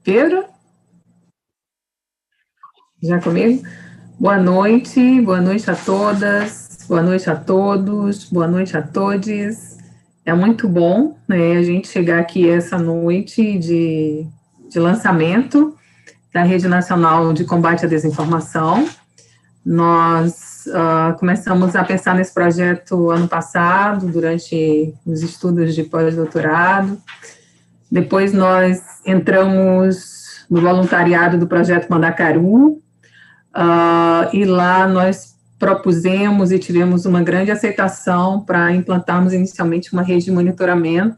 Pedro? Já comigo? Boa noite a todas, boa noite a todos, boa noite a todes. É muito bom, né, a gente chegar aqui essa noite de lançamento da Rede Nacional de Combate à Desinformação. Nós começamos a pensar nesse projeto ano passado, durante os estudos de pós-doutorado. Depois nós entramos no voluntariado do Projeto Mandacaru, e lá nós propusemos e tivemos uma grande aceitação para implantarmos inicialmente uma rede de monitoramento,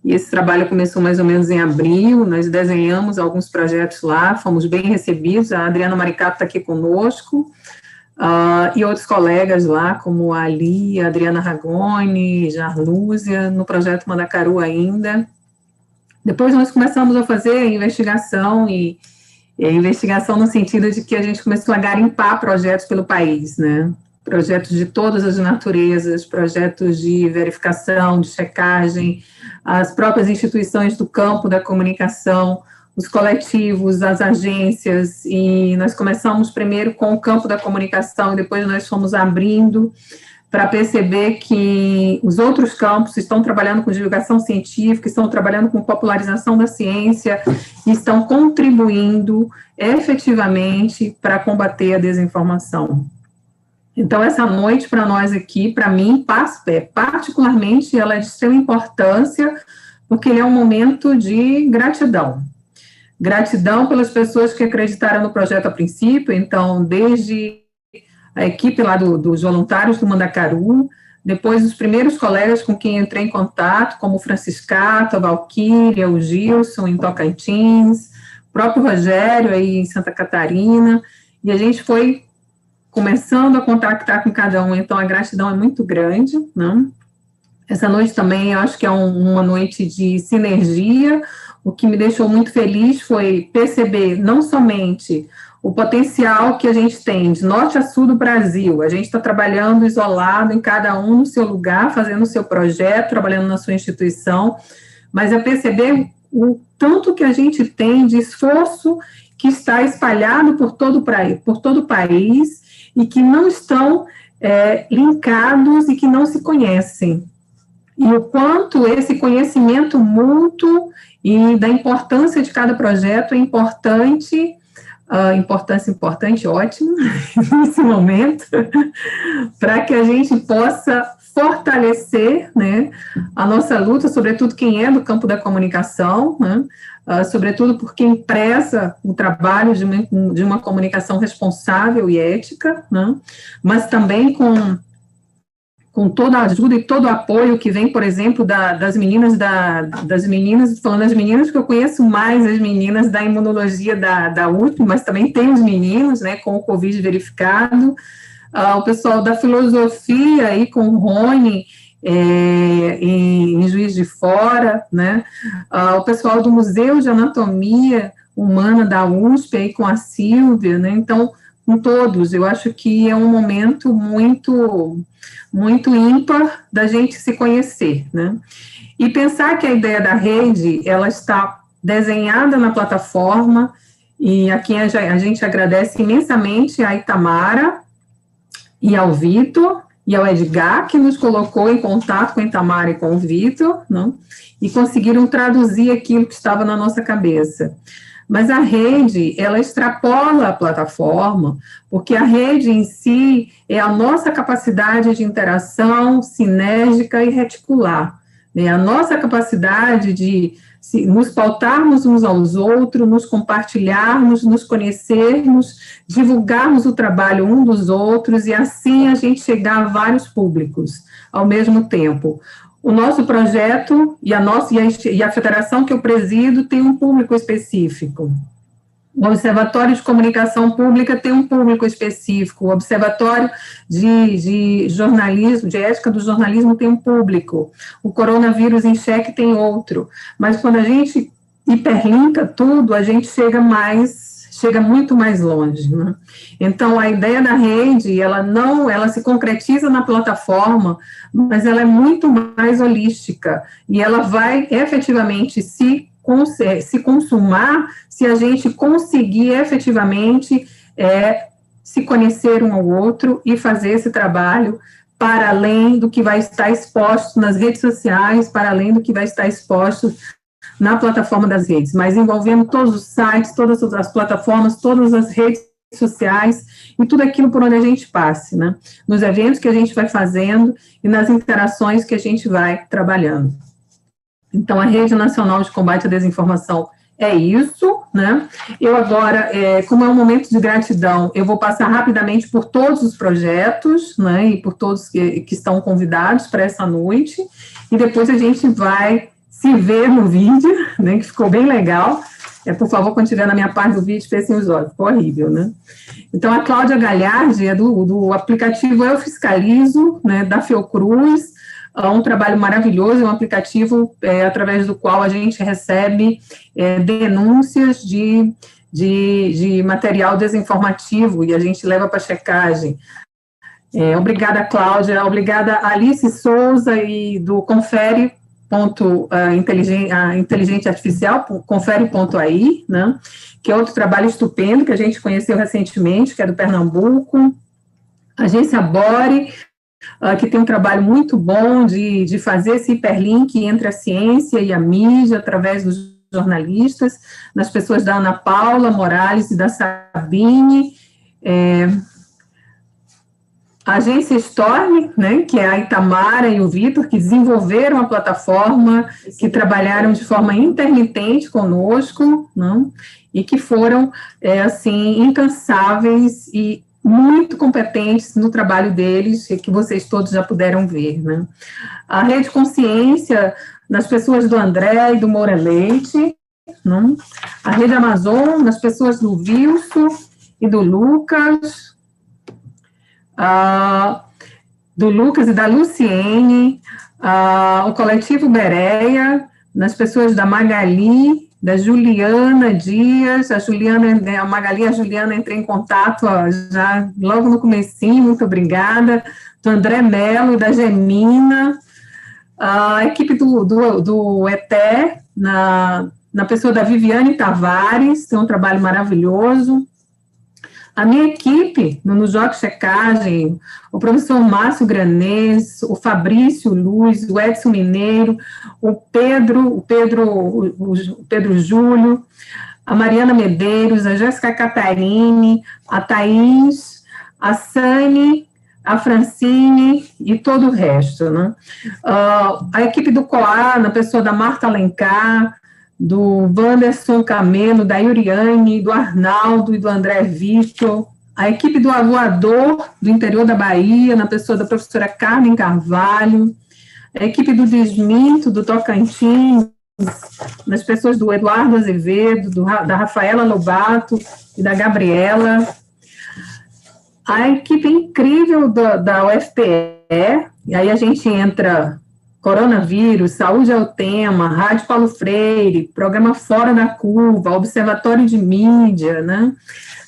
e esse trabalho começou mais ou menos em abril. Nós desenhamos alguns projetos lá, fomos bem recebidos, a Adriana Maricato está aqui conosco, e outros colegas lá, como a Ali, a Adriana Ragone, Jarlúzia, no Projeto Mandacaru ainda. Depois nós começamos a fazer investigação, e investigação no sentido de que a gente começou a garimpar projetos pelo país, né? Projetos de todas as naturezas, projetos de verificação, de checagem, as próprias instituições do campo da comunicação, os coletivos, as agências, e nós começamos primeiro com o campo da comunicação, e depois nós fomos abrindo para perceber que os outros campos estão trabalhando com divulgação científica, estão trabalhando com popularização da ciência, e estão contribuindo efetivamente para combater a desinformação. Então, essa noite para nós aqui, para mim, particularmente, ela é de extrema importância, porque ele é um momento de gratidão. Gratidão pelas pessoas que acreditaram no projeto a princípio, então, desde a equipe lá dos voluntários do Mandacaru, depois os primeiros colegas com quem entrei em contato, como o Franciscato, a Valquíria, o Gilson em Tocantins, o próprio Rogério aí em Santa Catarina, e a gente foi começando a contactar com cada um, então a gratidão é muito grande, né? Essa noite também eu acho que é uma noite de sinergia. O que me deixou muito feliz foi perceber não somente o potencial que a gente tem de norte a sul do Brasil, a gente está trabalhando isolado, em cada um no seu lugar, fazendo o seu projeto, trabalhando na sua instituição, mas é perceber o tanto que a gente tem de esforço que está espalhado por todo o país, e que não estão linkados e que não se conhecem. E o quanto esse conhecimento mútuo e da importância de cada projeto é importante, importante, ótimo, nesse momento, para que a gente possa fortalecer, né, a nossa luta, sobretudo quem é do campo da comunicação, né, sobretudo por quem preza o trabalho de uma comunicação responsável e ética, né, mas também com toda a ajuda e todo o apoio que vem, por exemplo, das meninas, falando das meninas, porque eu conheço mais as meninas da imunologia da USP, mas também tem os meninos, né, com o Covid verificado, o pessoal da filosofia aí com o Rony, em Juiz de Fora, né, o pessoal do Museu de Anatomia Humana da USP aí com a Silvia, né, então, com todos, eu acho que é um momento muito ímpar da gente se conhecer, né? E pensar que a ideia da rede, ela está desenhada na plataforma, e aqui a gente agradece imensamente a Itamara e ao Vitor e ao Edgar, que nos colocou em contato com a Itamara e com o Vitor, né? E conseguiram traduzir aquilo que estava na nossa cabeça. Mas a rede, ela extrapola a plataforma, porque a rede em si é a nossa capacidade de interação sinérgica e reticular, né? A nossa capacidade de nos pautarmos uns aos outros, nos compartilharmos, nos conhecermos, divulgarmos o trabalho um dos outros, e assim a gente chegar a vários públicos ao mesmo tempo. O nosso projeto e a federação que eu presido tem um público específico. O Observatório de Comunicação Pública tem um público específico. O Observatório de Jornalismo, de Ética do Jornalismo tem um público. O Coronavírus em Cheque tem outro. Mas quando a gente hiperlinka tudo, a gente chega muito mais longe, né? Então, a ideia da rede, ela se concretiza na plataforma, mas ela é muito mais holística, e ela vai efetivamente se consumar se a gente conseguir efetivamente se conhecer um ao outro e fazer esse trabalho para além do que vai estar exposto nas redes sociais, para além do que vai estar exposto na plataforma das redes, mas envolvendo todos os sites, todas as plataformas, todas as redes sociais e tudo aquilo por onde a gente passe, né? Nos eventos que a gente vai fazendo e nas interações que a gente vai trabalhando. Então, a Rede Nacional de Combate à Desinformação é isso, né? Eu agora, como é um momento de gratidão, eu vou passar rapidamente por todos os projetos, né, e por todos que estão convidados para essa noite, e depois a gente vai se ver no vídeo, né, que ficou bem legal. Por favor, quando estiver na minha parte do vídeo, fechem os olhos, ficou horrível, né? Então, a Cláudia Galhardi é do aplicativo Eu Fiscalizo, né, da Fiocruz, um trabalho maravilhoso, um aplicativo através do qual a gente recebe denúncias de material desinformativo e a gente leva para checagem. Obrigada, Cláudia, obrigada Alice Souza e do Confere inteligente artificial, confere.ai, né, que é outro trabalho estupendo que a gente conheceu recentemente, que é do Pernambuco. A Agência Bore, que tem um trabalho muito bom de fazer esse hiperlink entre a ciência e a mídia, através dos jornalistas, das pessoas da Ana Paula Morales e da Sabine, a Agência Storm, né, que é a Itamara e o Vitor, que desenvolveram a plataforma, que trabalharam de forma intermitente conosco, né, e que foram, assim, incansáveis e muito competentes no trabalho deles, que vocês todos já puderam ver, né. A Rede Consciência, nas pessoas do André e do Moura Leite, né, a Rede Amazon, nas pessoas do Wilson e do Lucas, e da Luciene, o Coletivo Bereia, nas pessoas da Magali, da Juliana Dias, a Magali e a Juliana entrei em contato já logo no comecinho, muito obrigada, do André Melo, da Gemina, a equipe do ETE, na pessoa da Viviane Tavares, tem um trabalho maravilhoso. A minha equipe, no Joque Checagem, o professor Márcio Granês, o Fabrício Luz, o Edson Mineiro, o Pedro Júlio, a Mariana Medeiros, a Jéssica Catarine, a Thaís, a Sani, a Francine e todo o resto, né? A equipe do COA, na pessoa da Marta Alencar, do Wanderson Camelo, da Yuriane, do Arnaldo e do André Vitor, a equipe do Avoador, do interior da Bahia, na pessoa da professora Carmen Carvalho, a equipe do Desminto, do Tocantins, nas pessoas do Eduardo Azevedo, da Rafaela Lobato e da Gabriela, a equipe incrível da UFPE, e aí a gente entra Coronavírus, Saúde é o Tema, Rádio Paulo Freire, Programa Fora da Curva, Observatório de Mídia, né?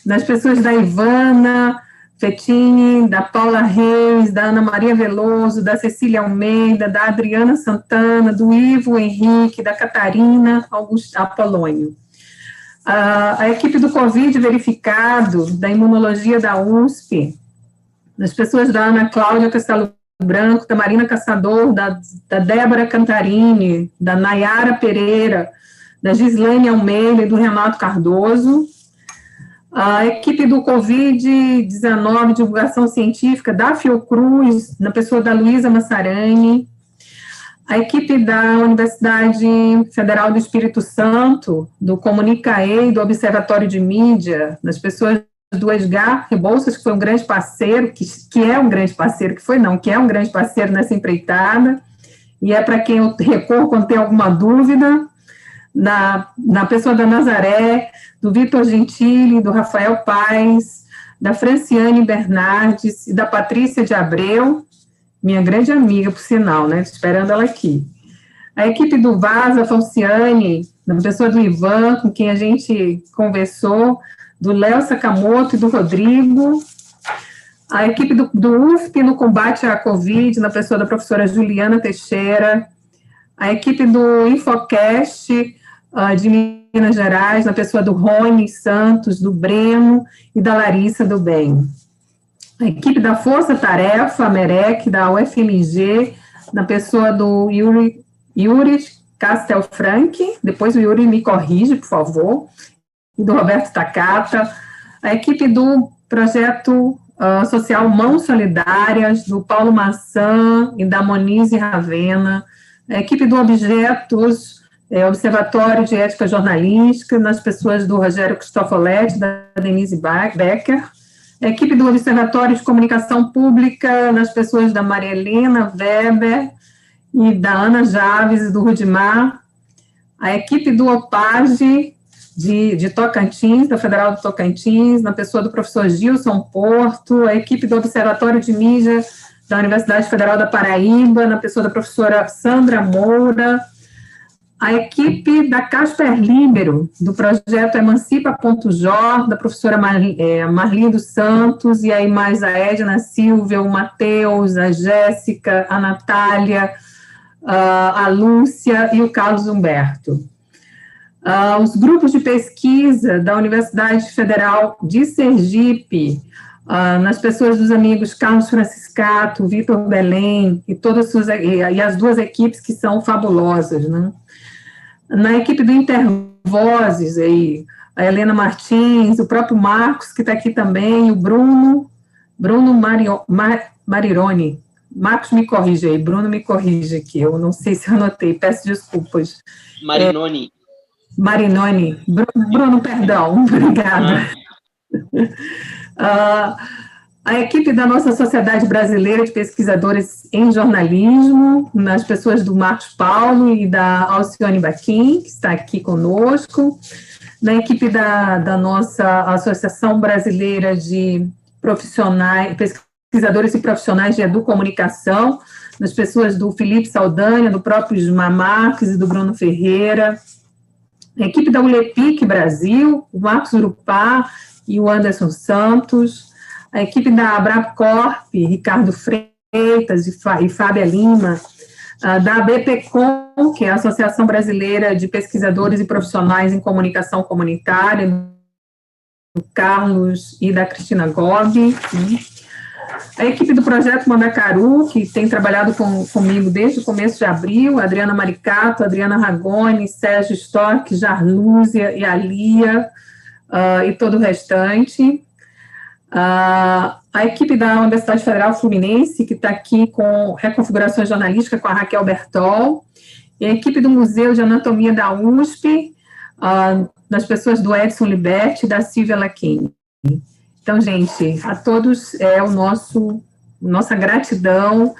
Das pessoas da Ivana Fettini, da Paula Reis, da Ana Maria Veloso, da Cecília Almeida, da Adriana Santana, do Ivo Henrique, da Catarina Apolônio. A equipe do Covid verificado, da Imunologia da USP, das pessoas da Ana Cláudia Castelo Branco, da Marina Caçador, da Débora Cantarini, da Nayara Pereira, da Gislaine Almeida e do Renato Cardoso, a equipe do Covid-19, divulgação científica, da Fiocruz, na pessoa da Luísa Massarani, a equipe da Universidade Federal do Espírito Santo, do Comunicae e do Observatório de Mídia, nas pessoas do Edgar Rebouças, que foi um grande parceiro, que é um grande parceiro, que é um grande parceiro nessa empreitada, e é para quem eu recorro quando tem alguma dúvida, na pessoa da Nazaré, do Vitor Gentili, do Rafael Paes, da Franciane Bernardes e da Patrícia de Abreu, minha grande amiga, por sinal, né? Esperando ela aqui. A equipe do Vaza, Falciane, na pessoa do Ivan, com quem a gente conversou, do Léo Sakamoto e do Rodrigo. A equipe do UFP no combate à Covid, na pessoa da professora Juliana Teixeira. A equipe do Infocast, de Minas Gerais, na pessoa do Rony Santos, do Breno e da Larissa do Bem. A equipe da Força Tarefa, a MEREC, da UFMG, na pessoa do Yuri Castelfranchi, depois o Yuri me corrige, por favor, e do Roberto Takata. A equipe do projeto social Mãos Solidárias, do Paulo Maçã e da Monize Ravena. A equipe do Objetos, Observatório de Ética Jornalística, nas pessoas do Rogério Cristofoletti, da Denise Becker. A equipe do Observatório de Comunicação Pública, nas pessoas da Maria Helena Weber e da Ana Javes e do Rudimar. A equipe do OPAGE de Tocantins, da Federal do Tocantins, na pessoa do professor Gilson Porto. A equipe do Observatório de Mídia da Universidade Federal da Paraíba, na pessoa da professora Sandra Moura. A equipe da Casper Libero, do projeto Emancipa.jor, da professora Marli dos Santos, e aí mais a Edna Silvia, o Matheus, a Jéssica, a Natália, a Lúcia e o Carlos Humberto. Os grupos de pesquisa da Universidade Federal de Sergipe, nas pessoas dos amigos Carlos Franciscato, Vitor Belém, e as duas equipes que são fabulosas, né? Na equipe do Intervozes, aí, a Helena Martins, o próprio Marcos, que está aqui também, o Bruno Marironi. Marcos me corrige aí, Bruno me corrige aqui, eu não sei se eu anotei, peço desculpas. Marinoni. Marinoni. Bruno, perdão, obrigada. A equipe da nossa Sociedade Brasileira de Pesquisadores em Jornalismo, nas pessoas do Marcos Paulo e da Alcione Baquim, que está aqui conosco, na equipe da nossa Associação Brasileira de Pesquisadores e Profissionais de Educomunicação, nas pessoas do Felipe Saldanha, do próprio Ismar Marques e do Bruno Ferreira, a equipe da ULEPIC Brasil, o Marcos Urupá e o Anderson Santos, a equipe da Abracorp, Ricardo Freitas e Fábia Lima, da ABPCom, que é a Associação Brasileira de Pesquisadores e Profissionais em Comunicação Comunitária, do Carlos e da Cristina Gobi, a equipe do Projeto Mandacaru, que tem trabalhado comigo desde o começo de abril, Adriana Maricato, Adriana Ragone, Sérgio Storck, Jarlúzia e a Lia, e todo o restante. A equipe da Universidade Federal Fluminense, que está aqui com reconfiguração jornalística com a Raquel Bertol, e a equipe do Museu de Anatomia da USP, das pessoas do Edson Liberti e da Silvia Laquini. Então, gente, a todos nossa gratidão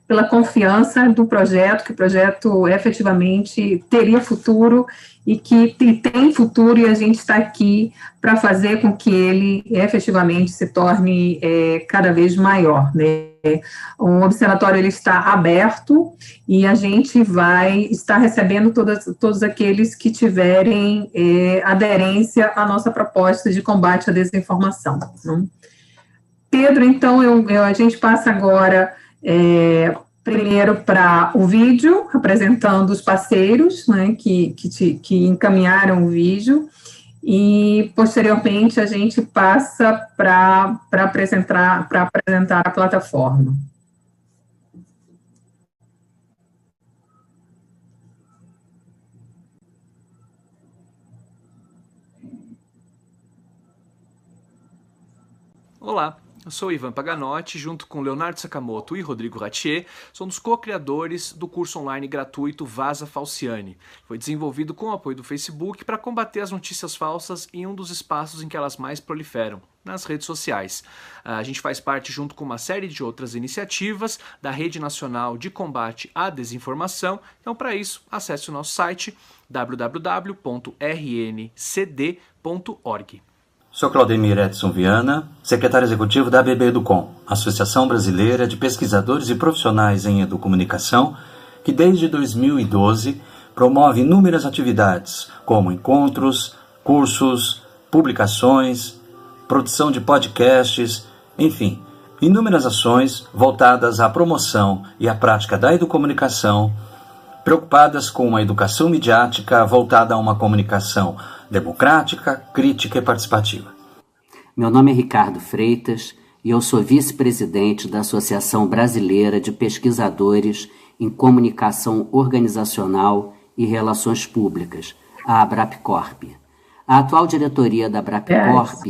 pela confiança do projeto, que o projeto efetivamente teria futuro e que tem futuro, e a gente está aqui para fazer com que ele efetivamente se torne cada vez maior, né? O observatório ele está aberto e a gente vai estar recebendo todos aqueles que tiverem aderência à nossa proposta de combate à desinformação, né? Pedro, então, a gente passa agora primeiro para o vídeo, apresentando os parceiros, né, que encaminharam o vídeo, e, posteriormente, a gente passa para apresentar a plataforma. Olá, Eu sou Ivan Paganotti, junto com Leonardo Sakamoto e Rodrigo Ratier, somos co-criadores do curso online gratuito Vaza Falciane. Foi desenvolvido com o apoio do Facebook para combater as notícias falsas em um dos espaços em que elas mais proliferam, nas redes sociais. A gente faz parte, junto com uma série de outras iniciativas, da Rede Nacional de Combate à Desinformação. Então, para isso, acesse o nosso site www.rncd.org. Sou Claudemir Edson Viana, secretário executivo da ABB-Educom, Associação Brasileira de Pesquisadores e Profissionais em Educomunicação, que desde 2012 promove inúmeras atividades, como encontros, cursos, publicações, produção de podcasts, enfim, inúmeras ações voltadas à promoção e à prática da educomunicação, preocupadas com uma educação midiática voltada a uma comunicação democrática, crítica e participativa. Meu nome é Ricardo Freitas e eu sou vice-presidente da Associação Brasileira de Pesquisadores em Comunicação Organizacional e Relações Públicas, a Abrapcorp. A atual diretoria da Abrapcorp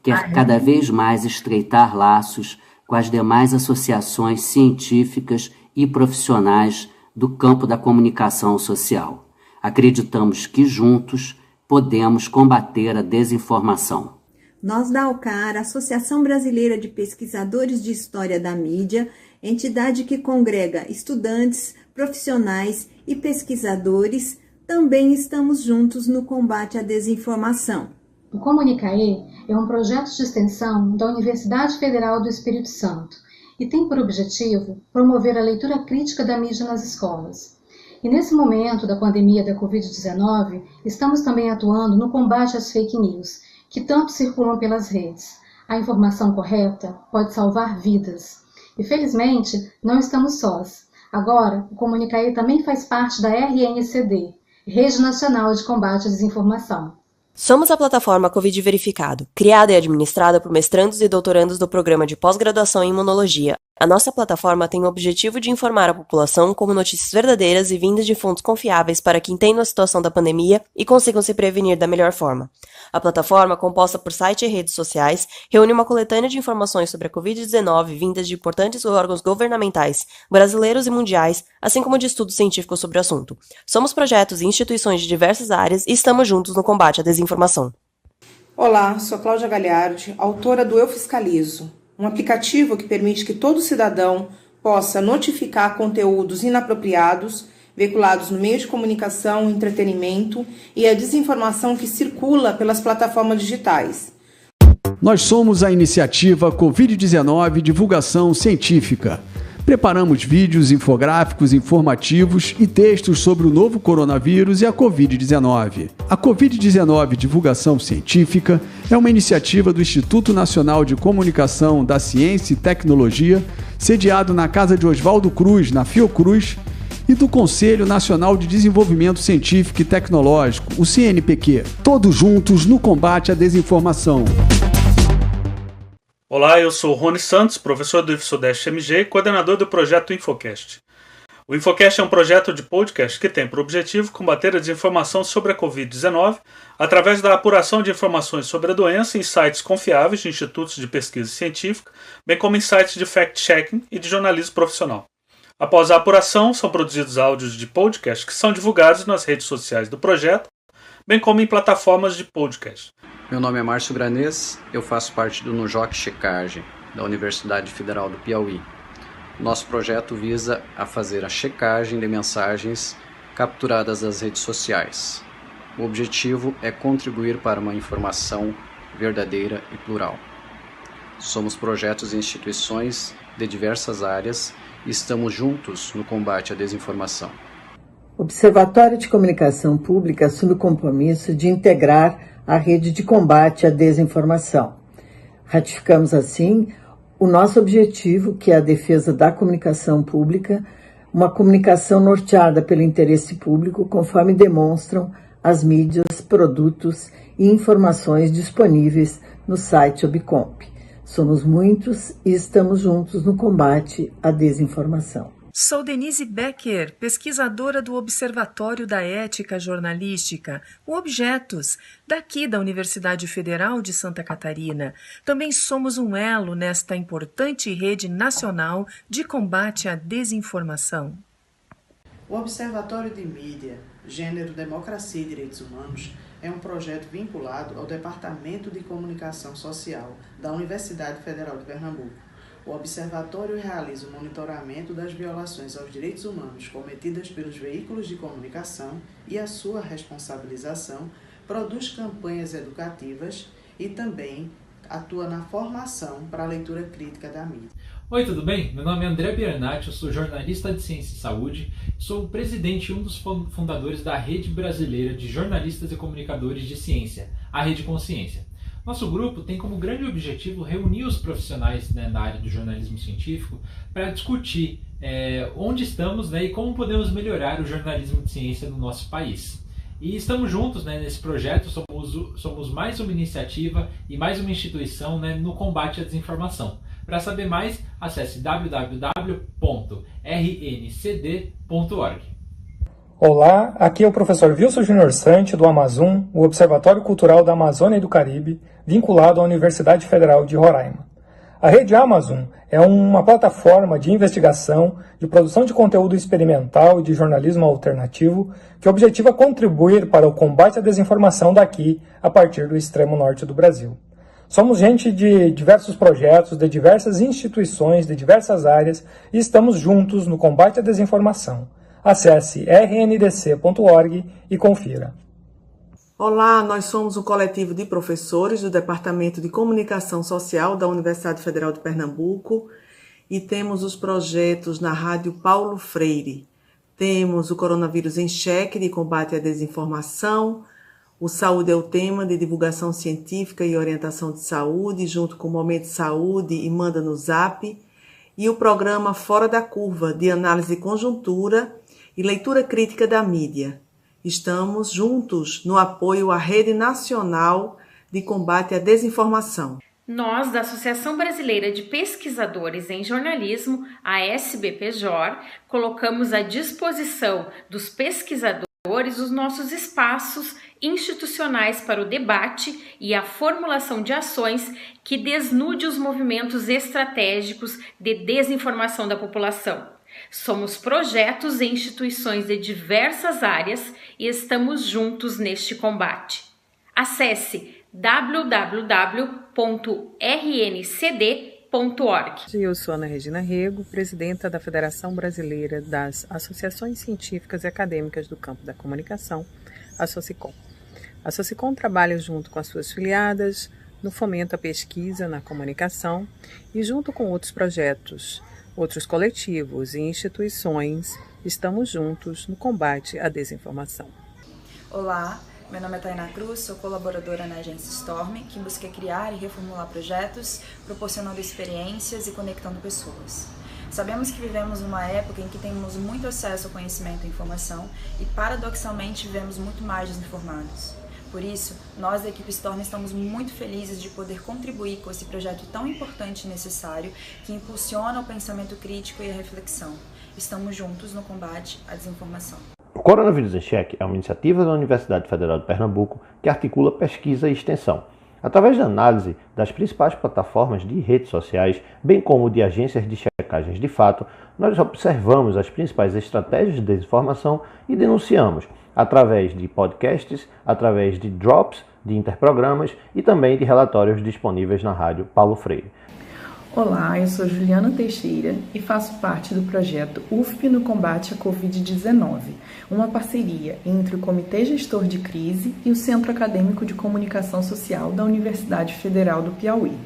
quer cada vez mais estreitar laços com as demais associações científicas e profissionais do campo da comunicação social. Acreditamos que juntos podemos combater a desinformação. Nós da ALCAR, Associação Brasileira de Pesquisadores de História da Mídia, entidade que congrega estudantes, profissionais e pesquisadores, também estamos juntos no combate à desinformação. O Comunicae é um projeto de extensão da Universidade Federal do Espírito Santo e tem por objetivo promover a leitura crítica da mídia nas escolas. E nesse momento da pandemia da Covid-19, estamos também atuando no combate às fake news, que tanto circulam pelas redes. A informação correta pode salvar vidas. E felizmente, não estamos sós. Agora, o Comunicae também faz parte da RNCD, Rede Nacional de Combate à Desinformação. Somos a plataforma Covid Verificado, criada e administrada por mestrandos e doutorandos do programa de pós-graduação em imunologia. A nossa plataforma tem o objetivo de informar a população como notícias verdadeiras e vindas de fontes confiáveis para que entendam a situação da pandemia e consigam se prevenir da melhor forma. A plataforma, composta por site e redes sociais, reúne uma coletânea de informações sobre a Covid-19 vindas de importantes órgãos governamentais, brasileiros e mundiais, assim como de estudos científicos sobre o assunto. Somos projetos e instituições de diversas áreas e estamos juntos no combate à desinformação. Olá, sou Cláudia Gagliardi, autora do Eu Fiscalizo, um aplicativo que permite que todo cidadão possa notificar conteúdos inapropriados, veiculados no meio de comunicação, entretenimento e a desinformação que circula pelas plataformas digitais. Nós somos a iniciativa Covid-19 Divulgação Científica. Preparamos vídeos, infográficos, informativos e textos sobre o novo coronavírus e a Covid-19. A Covid-19 Divulgação Científica é uma iniciativa do Instituto Nacional de Comunicação da Ciência e Tecnologia, sediado na Casa de Oswaldo Cruz, na Fiocruz, e do Conselho Nacional de Desenvolvimento Científico e Tecnológico, o CNPq, todos juntos no combate à desinformação. Olá, eu sou Rony Santos, professor do IFSUDEST MG e coordenador do projeto Infocast. O Infocast é um projeto de podcast que tem por objetivo combater a desinformação sobre a Covid-19 através da apuração de informações sobre a doença em sites confiáveis de institutos de pesquisa científica, bem como em sites de fact-checking e de jornalismo profissional. Após a apuração, são produzidos áudios de podcast que são divulgados nas redes sociais do projeto, bem como em plataformas de podcast. Meu nome é Márcio Granês, eu faço parte do Nujoc Checagem, da Universidade Federal do Piauí. Nosso projeto visa a fazer a checagem de mensagens capturadas das redes sociais. O objetivo é contribuir para uma informação verdadeira e plural. Somos projetos e instituições de diversas áreas e estamos juntos no combate à desinformação. O Observatório de Comunicação Pública assume o compromisso de integrar a rede de combate à desinformação. Ratificamos, assim, o nosso objetivo, que é a defesa da comunicação pública, uma comunicação norteada pelo interesse público, conforme demonstram as mídias, produtos e informações disponíveis no site Obcomp. Somos muitos e estamos juntos no combate à desinformação. Sou Denise Becker, pesquisadora do Observatório da Ética Jornalística, o Objetos, daqui da Universidade Federal de Santa Catarina. Também somos um elo nesta importante rede nacional de combate à desinformação. O Observatório de Mídia, Gênero, Democracia e Direitos Humanos é um projeto vinculado ao Departamento de Comunicação Social da Universidade Federal de Pernambuco. O Observatório realiza o monitoramento das violações aos direitos humanos cometidas pelos veículos de comunicação e a sua responsabilização, produz campanhas educativas e também atua na formação para a leitura crítica da mídia. Oi, tudo bem? Meu nome é André Biernat, eu sou jornalista de Ciência e Saúde, sou o presidente e um dos fundadores da Rede Brasileira de Jornalistas e Comunicadores de Ciência, a Rede Consciência. Nosso grupo tem como grande objetivo reunir os profissionais na área do jornalismo científico para discutir onde estamos e como podemos melhorar o jornalismo de ciência no nosso país. E estamos juntos nesse projeto, somos mais uma iniciativa e mais uma instituição no combate à desinformação. Para saber mais, acesse www.rncd.org. Olá, aqui é o professor Wilson Júnior Sante, do Amazon, o Observatório Cultural da Amazônia e do Caribe, vinculado à Universidade Federal de Roraima. A Rede Amazon é uma plataforma de investigação, de produção de conteúdo experimental e de jornalismo alternativo que objetiva contribuir para o combate à desinformação daqui, a partir do extremo norte do Brasil. Somos gente de diversos projetos, de diversas instituições, de diversas áreas e estamos juntos no combate à desinformação. Acesse rndc.org e confira. Olá, nós somos um coletivo de professores do Departamento de Comunicação Social da Universidade Federal de Pernambuco e temos os projetos na Rádio Paulo Freire. Temos o Coronavírus em Cheque, de combate à desinformação, o Saúde é o Tema, de divulgação científica e orientação de saúde, junto com o Momento Saúde e Manda no Zap, e o programa Fora da Curva, de análise de conjuntura e leitura crítica da mídia. Estamos juntos no apoio à Rede Nacional de Combate à Desinformação. Nós, da Associação Brasileira de Pesquisadores em Jornalismo, a SBPJOR, colocamos à disposição dos pesquisadores os nossos espaços institucionais para o debate e a formulação de ações que desnude os movimentos estratégicos de desinformação da população. Somos projetos e instituições de diversas áreas e estamos juntos neste combate. Acesse www.rncd.org. Eu sou Ana Regina Rego, presidenta da Federação Brasileira das Associações Científicas e Acadêmicas do Campo da Comunicação, a Socicom. A Socicom trabalha junto com as suas filiadas no fomento à pesquisa na comunicação e junto com outros projetos, outros coletivos e instituições, estamos juntos no combate à desinformação. Olá, meu nome é Tainá Cruz, sou colaboradora na agência Storm, que busca criar e reformular projetos, proporcionando experiências e conectando pessoas. Sabemos que vivemos numa época em que temos muito acesso ao conhecimento e informação e, paradoxalmente, vivemos muito mais desinformados. Por isso, nós da equipe Storm estamos muito felizes de poder contribuir com esse projeto tão importante e necessário que impulsiona o pensamento crítico e a reflexão. Estamos juntos no combate à desinformação. O Coronavírus em Cheque é uma iniciativa da Universidade Federal de Pernambuco que articula pesquisa e extensão. Através da análise das principais plataformas de redes sociais, bem como de agências de checagens de fato, nós observamos as principais estratégias de desinformação e denunciamos, através de podcasts, através de drops de interprogramas e também de relatórios disponíveis na Rádio Paulo Freire. Olá, eu sou Juliana Teixeira e faço parte do projeto UFP no combate à Covid-19, uma parceria entre o Comitê Gestor de Crise e o Centro Acadêmico de Comunicação Social da Universidade Federal do Piauí.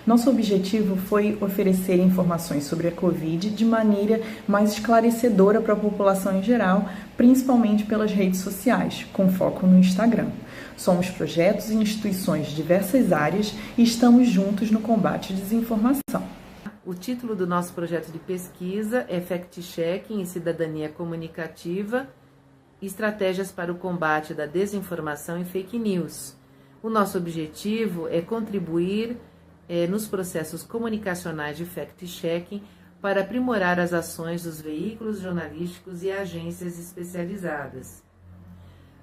Nosso objetivo foi oferecer informações sobre a Covid de maneira mais esclarecedora para a população em geral, principalmente pelas redes sociais, com foco no Instagram. Somos projetos e instituições de diversas áreas e estamos juntos no combate à desinformação. O título do nosso projeto de pesquisa é Fact-Checking e Cidadania Comunicativa, Estratégias para o Combate da Desinformação e Fake News. O nosso objetivo é contribuir nos processos comunicacionais de fact-checking para aprimorar as ações dos veículos jornalísticos e agências especializadas.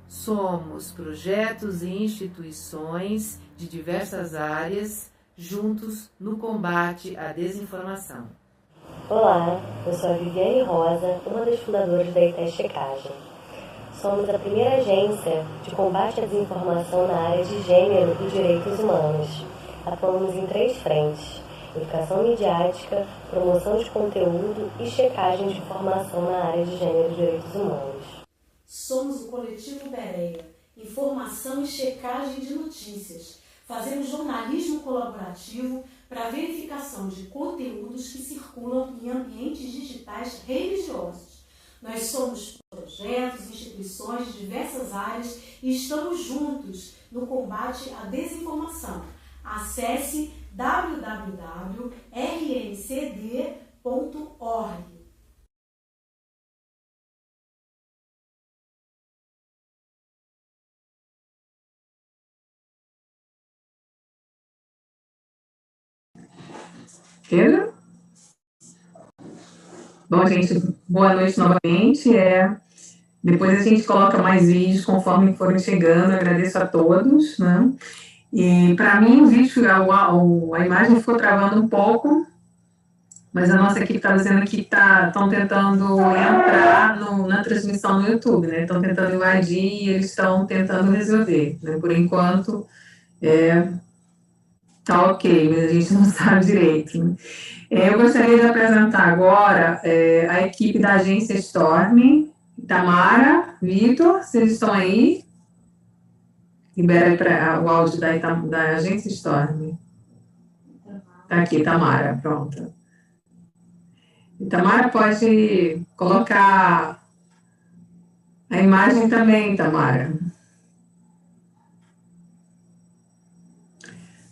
Somos projetos e instituições de diversas áreas juntos no combate à desinformação. Olá, eu sou a Viviane Rosa, uma das fundadoras da ITES Checagem. Somos a primeira agência de combate à desinformação na área de gênero e direitos humanos. Atuamos em 3 frentes: educação midiática, promoção de conteúdo e checagem de informação na área de gênero e direitos humanos. Somos o Coletivo Bereia, informação e checagem de notícias. Fazemos jornalismo colaborativo para verificação de conteúdos que circulam em ambientes digitais religiosos. Nós somos projetos, instituições de diversas áreas e estamos juntos no combate à desinformação. Acesse www.rncd.org. Pedro? Bom, gente, boa noite novamente. Depois a gente coloca mais vídeos conforme forem chegando. Agradeço a todos, né? E para mim o vídeo, a imagem ficou travando um pouco, mas a nossa equipe está dizendo que estão tentando entrar na transmissão no YouTube, né? Estão tentando invadir e eles estão tentando resolver, né? Por enquanto, tá ok, mas a gente não sabe direito, né? Eu gostaria de apresentar agora a equipe da agência Storm. Tamara, Vitor, vocês estão aí? Libera o áudio da agência Storm. Tá aqui, Tamara, pronto. E Tamara pode colocar a imagem também, Tamara.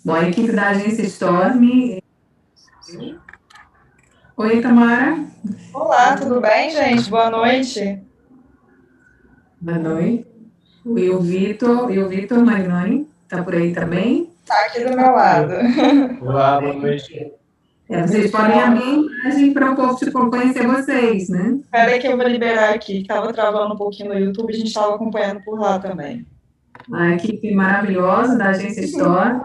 Bom, a equipe da agência Storm. Oi, Tamara. Olá, tudo bem, gente? Boa noite. Boa noite. E o Vitor Magnoni, está por aí também? Está aqui do meu lado. Olá, boa noite. Vocês podem abrir a imagem para o povo conhecer vocês, né? Espera aí que eu vou liberar aqui, que estava travando um pouquinho no YouTube, a gente estava acompanhando por lá também. A equipe maravilhosa da agência Store,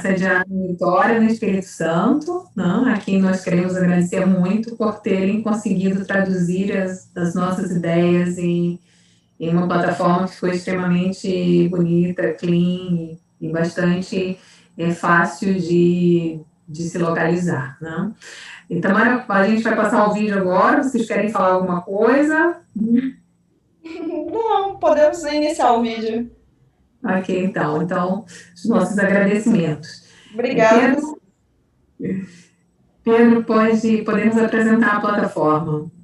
sediada em Vitória, no Espírito Santo, né? Aqui nós queremos agradecer muito por terem conseguido traduzir as nossas ideias em uma plataforma que foi extremamente bonita, clean e bastante fácil de se localizar, né? Então, a gente vai passar o vídeo agora. Vocês querem falar alguma coisa? Não, podemos iniciar o vídeo. Ok, então os nossos agradecimentos. Obrigada. Pedro, podemos apresentar a plataforma.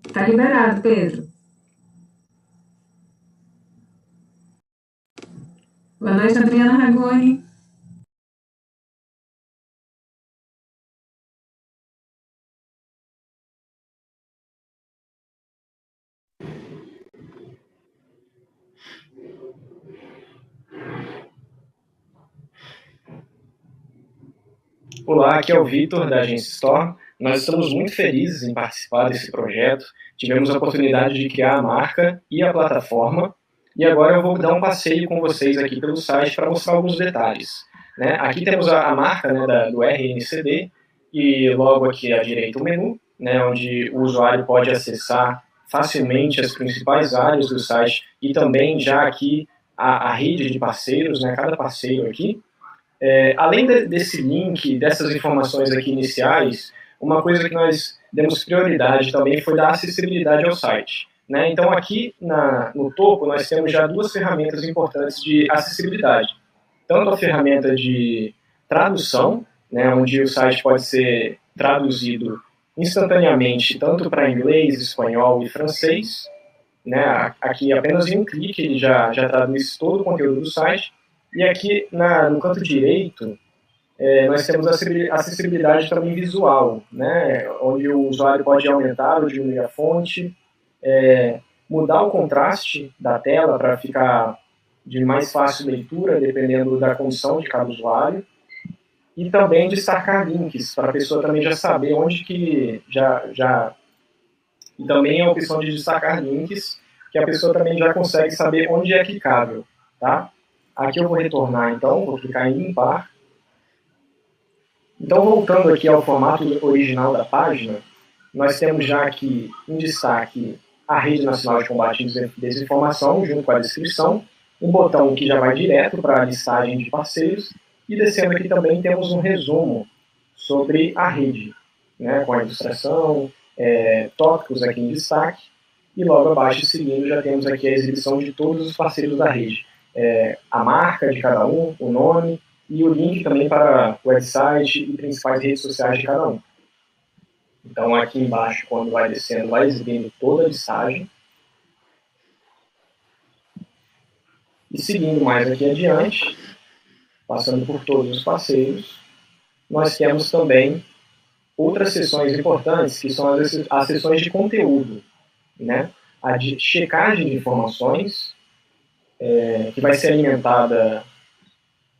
Está liberado, Pedro. Boa noite, Adriana Ragoni. Olá, aqui é o Vitor, da agência Storm. Nós estamos muito felizes em participar desse projeto. Tivemos a oportunidade de criar a marca e a plataforma. E agora eu vou dar um passeio com vocês aqui pelo site para mostrar alguns detalhes, né? Aqui temos a marca, né, do RNCD e logo aqui à direita o menu, né, onde o usuário pode acessar facilmente as principais áreas do site e também já aqui a rede de parceiros, né, cada parceiro aqui. Além desse link, dessas informações aqui iniciais, uma coisa que nós demos prioridade também foi dar acessibilidade ao site, né? Então aqui no topo nós temos já 2 ferramentas importantes de acessibilidade. Tanto a ferramenta de tradução, né, onde o site pode ser traduzido instantaneamente tanto para inglês, espanhol e francês, né, aqui apenas em um clique ele já traduz todo o conteúdo do site, e aqui no canto direito nós temos acessibilidade também visual, né, onde o usuário pode aumentar ou diminuir a fonte, mudar o contraste da tela para ficar de mais fácil leitura, dependendo da condição de cada usuário, e também destacar links, para a pessoa também já saber onde que E também a opção de destacar links, que a pessoa também já consegue saber onde é clicável, tá? Aqui eu vou retornar, então, vou clicar em limpar. Então, voltando aqui ao formato original da página, nós temos já aqui em destaque a Rede Nacional de Combate à Desinformação, junto com a descrição, um botão que já vai direto para a listagem de parceiros, e descendo aqui também temos um resumo sobre a rede, né, com a ilustração, tópicos aqui em destaque, e logo abaixo, seguindo, já temos aqui a exibição de todos os parceiros da rede, a marca de cada um, o nome, e o link também para o website e principais redes sociais de cada um. Então, aqui embaixo, quando vai descendo, vai exibindo toda a listagem. E seguindo mais aqui adiante, passando por todos os parceiros, nós temos também outras seções importantes, que são as seções de conteúdo, né? A de checagem de informações, que vai ser alimentada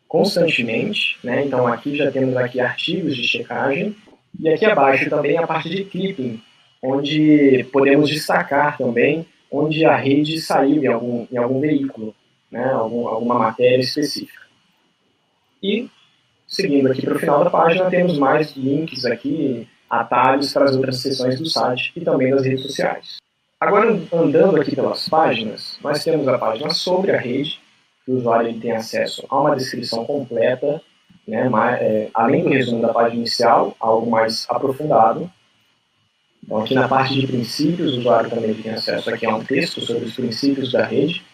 constantemente, né? Então aqui já temos aqui artigos de checagem, e aqui abaixo também a parte de clipping, onde podemos destacar também onde a rede saiu em algum veículo, né? Alguma matéria específica. E, seguindo aqui para o final da página, temos mais links aqui, atalhos para as outras seções do site e também das redes sociais. Agora, andando aqui pelas páginas, nós temos a página sobre a rede, que o usuário tem acesso a uma descrição completa, né, além do resumo da página inicial, algo mais aprofundado. Então, aqui na parte de princípios, o usuário também tem acesso aqui a um texto sobre os princípios da rede.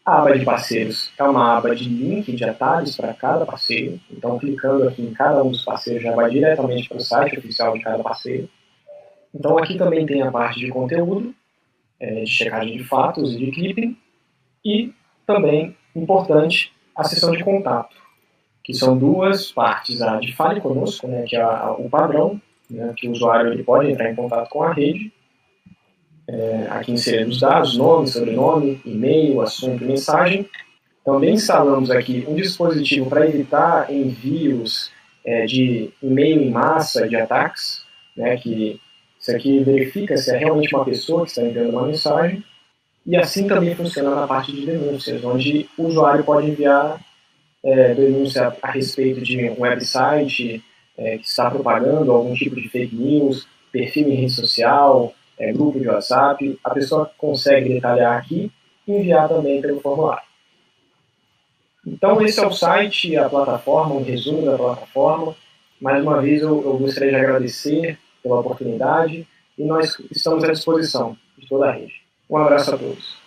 A aba de parceiros é uma aba de link de atalhos para cada parceiro. Então, clicando aqui em cada um dos parceiros, já vai diretamente para o site oficial de cada parceiro. Então, aqui também tem a parte de conteúdo, de checagem de fatos e de clipping. E também, importante, a seção de contato, que são duas partes. A de Fale Conosco, né, que é o padrão, né, que o usuário ele pode entrar em contato com a rede. Aqui inserindo os dados, nome, sobrenome, e-mail, assunto e mensagem. Também instalamos aqui um dispositivo para evitar envios de e-mail em massa de ataques, né, que isso aqui verifica se é realmente uma pessoa que está enviando uma mensagem. E assim também funciona na parte de denúncias, onde o usuário pode enviar denúncia a respeito de um website que está propagando algum tipo de fake news, perfil em rede social, grupo de WhatsApp. A pessoa consegue detalhar aqui e enviar também pelo formulário. Então esse é o site, a plataforma, um resumo da plataforma. Mais uma vez eu gostaria de agradecer pela oportunidade e nós estamos à disposição de toda a rede. Um abraço a todos.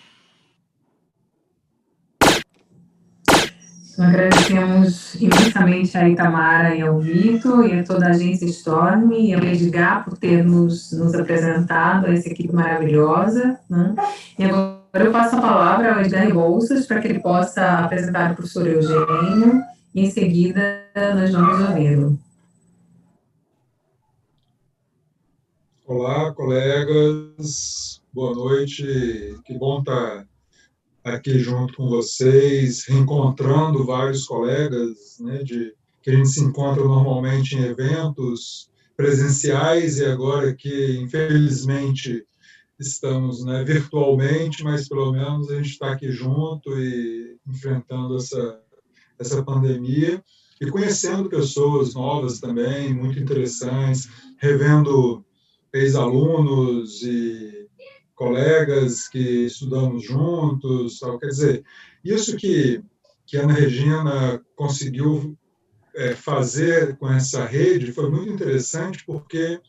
Agradecemos imensamente a Itamara e ao Vitor e a toda a agência Storm e ao Edgar por ter nos apresentado a essa equipe maravilhosa, né? E agora eu passo a palavra ao Edgar Rebouças para que ele possa apresentar o professor Eugênio e em seguida nós vamos ouvi-lo. Olá, colegas, boa noite, que bom estar aqui junto com vocês, reencontrando vários colegas, né, que a gente se encontra normalmente em eventos presenciais e agora que, infelizmente, estamos, né, virtualmente, mas pelo menos a gente está aqui junto e enfrentando essa pandemia e conhecendo pessoas novas também, muito interessantes, revendo ex-alunos e colegas que estudamos juntos, tal. Quer dizer, isso que a Ana Regina conseguiu fazer com essa rede foi muito interessante, porque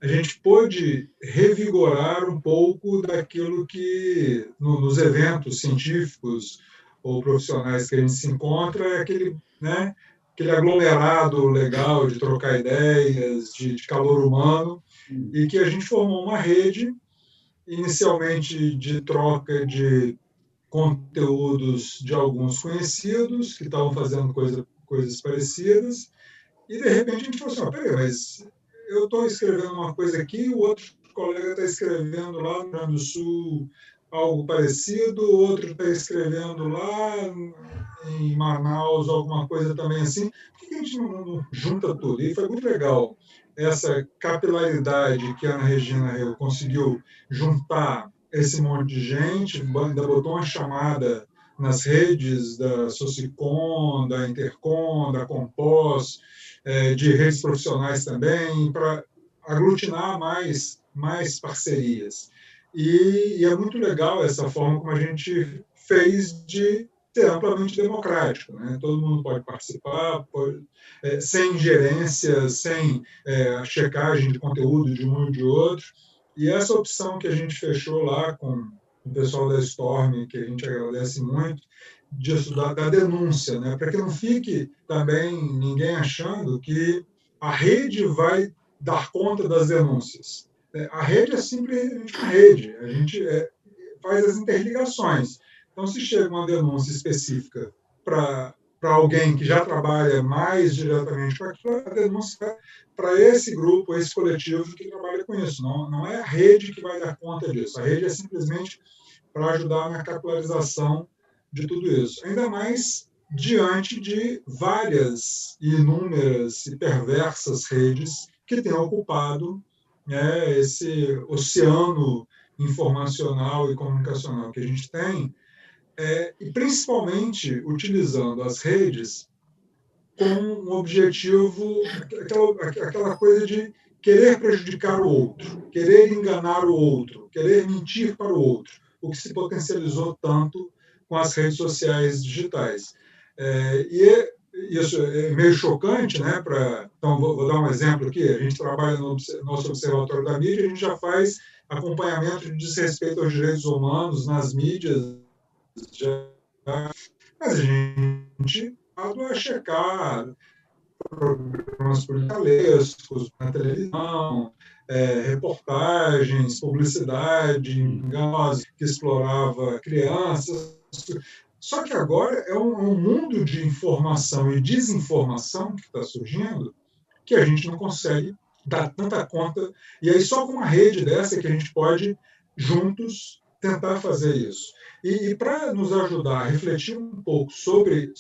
a gente pôde revigorar um pouco daquilo que, nos eventos científicos ou profissionais que a gente se encontra, é aquele aquele aglomerado legal de trocar ideias, de calor humano, e que a gente formou uma rede, inicialmente de troca de conteúdos de alguns conhecidos que estavam fazendo coisas parecidas, e de repente a gente falou assim, peraí, mas eu estou escrevendo uma coisa aqui, o outro colega está escrevendo lá no Rio Grande do Sul algo parecido, o outro está escrevendo lá em Manaus alguma coisa também assim, por que a gente não junta tudo? E foi muito legal essa capilaridade que a Ana Regina conseguiu juntar esse monte de gente, ainda botou uma chamada nas redes da Socicom, da Intercom, da Compos, de redes profissionais também, para aglutinar mais parcerias. E é muito legal essa forma como a gente fez de ser amplamente democrático, né? Todo mundo pode participar, sem ingerência, sem checagem de conteúdo de um e de outro. E essa opção que a gente fechou lá com o pessoal da Storm, que a gente agradece muito, disso da denúncia, né? Para que não fique também ninguém achando que a rede vai dar conta das denúncias. A rede é simplesmente uma rede, a gente faz as interligações. Então, se chega uma denúncia específica para alguém que já trabalha mais diretamente com aquilo, a denúncia para esse grupo, esse coletivo que trabalha com isso. Não é a rede que vai dar conta disso. A rede é simplesmente para ajudar na capilarização de tudo isso. Ainda mais diante de várias e inúmeras e perversas redes que têm ocupado esse oceano informacional e comunicacional que a gente tem, e principalmente utilizando as redes com um objetivo, aquela coisa de querer prejudicar o outro, querer enganar o outro, querer mentir para o outro, o que se potencializou tanto com as redes sociais digitais. Isso é meio chocante, né? Então, vou dar um exemplo aqui. A gente trabalha no nosso Observatório da Mídia, a gente já faz acompanhamento de desrespeito aos direitos humanos nas mídias, mas a gente vai checar programas politicalescos na televisão, reportagens, publicidade enganosa que explorava crianças. Só que agora é um mundo de informação e desinformação que está surgindo que a gente não consegue dar tanta conta. E aí só com uma rede dessa que a gente pode, juntos, tentar fazer isso. E para nos ajudar a refletir um pouco sobre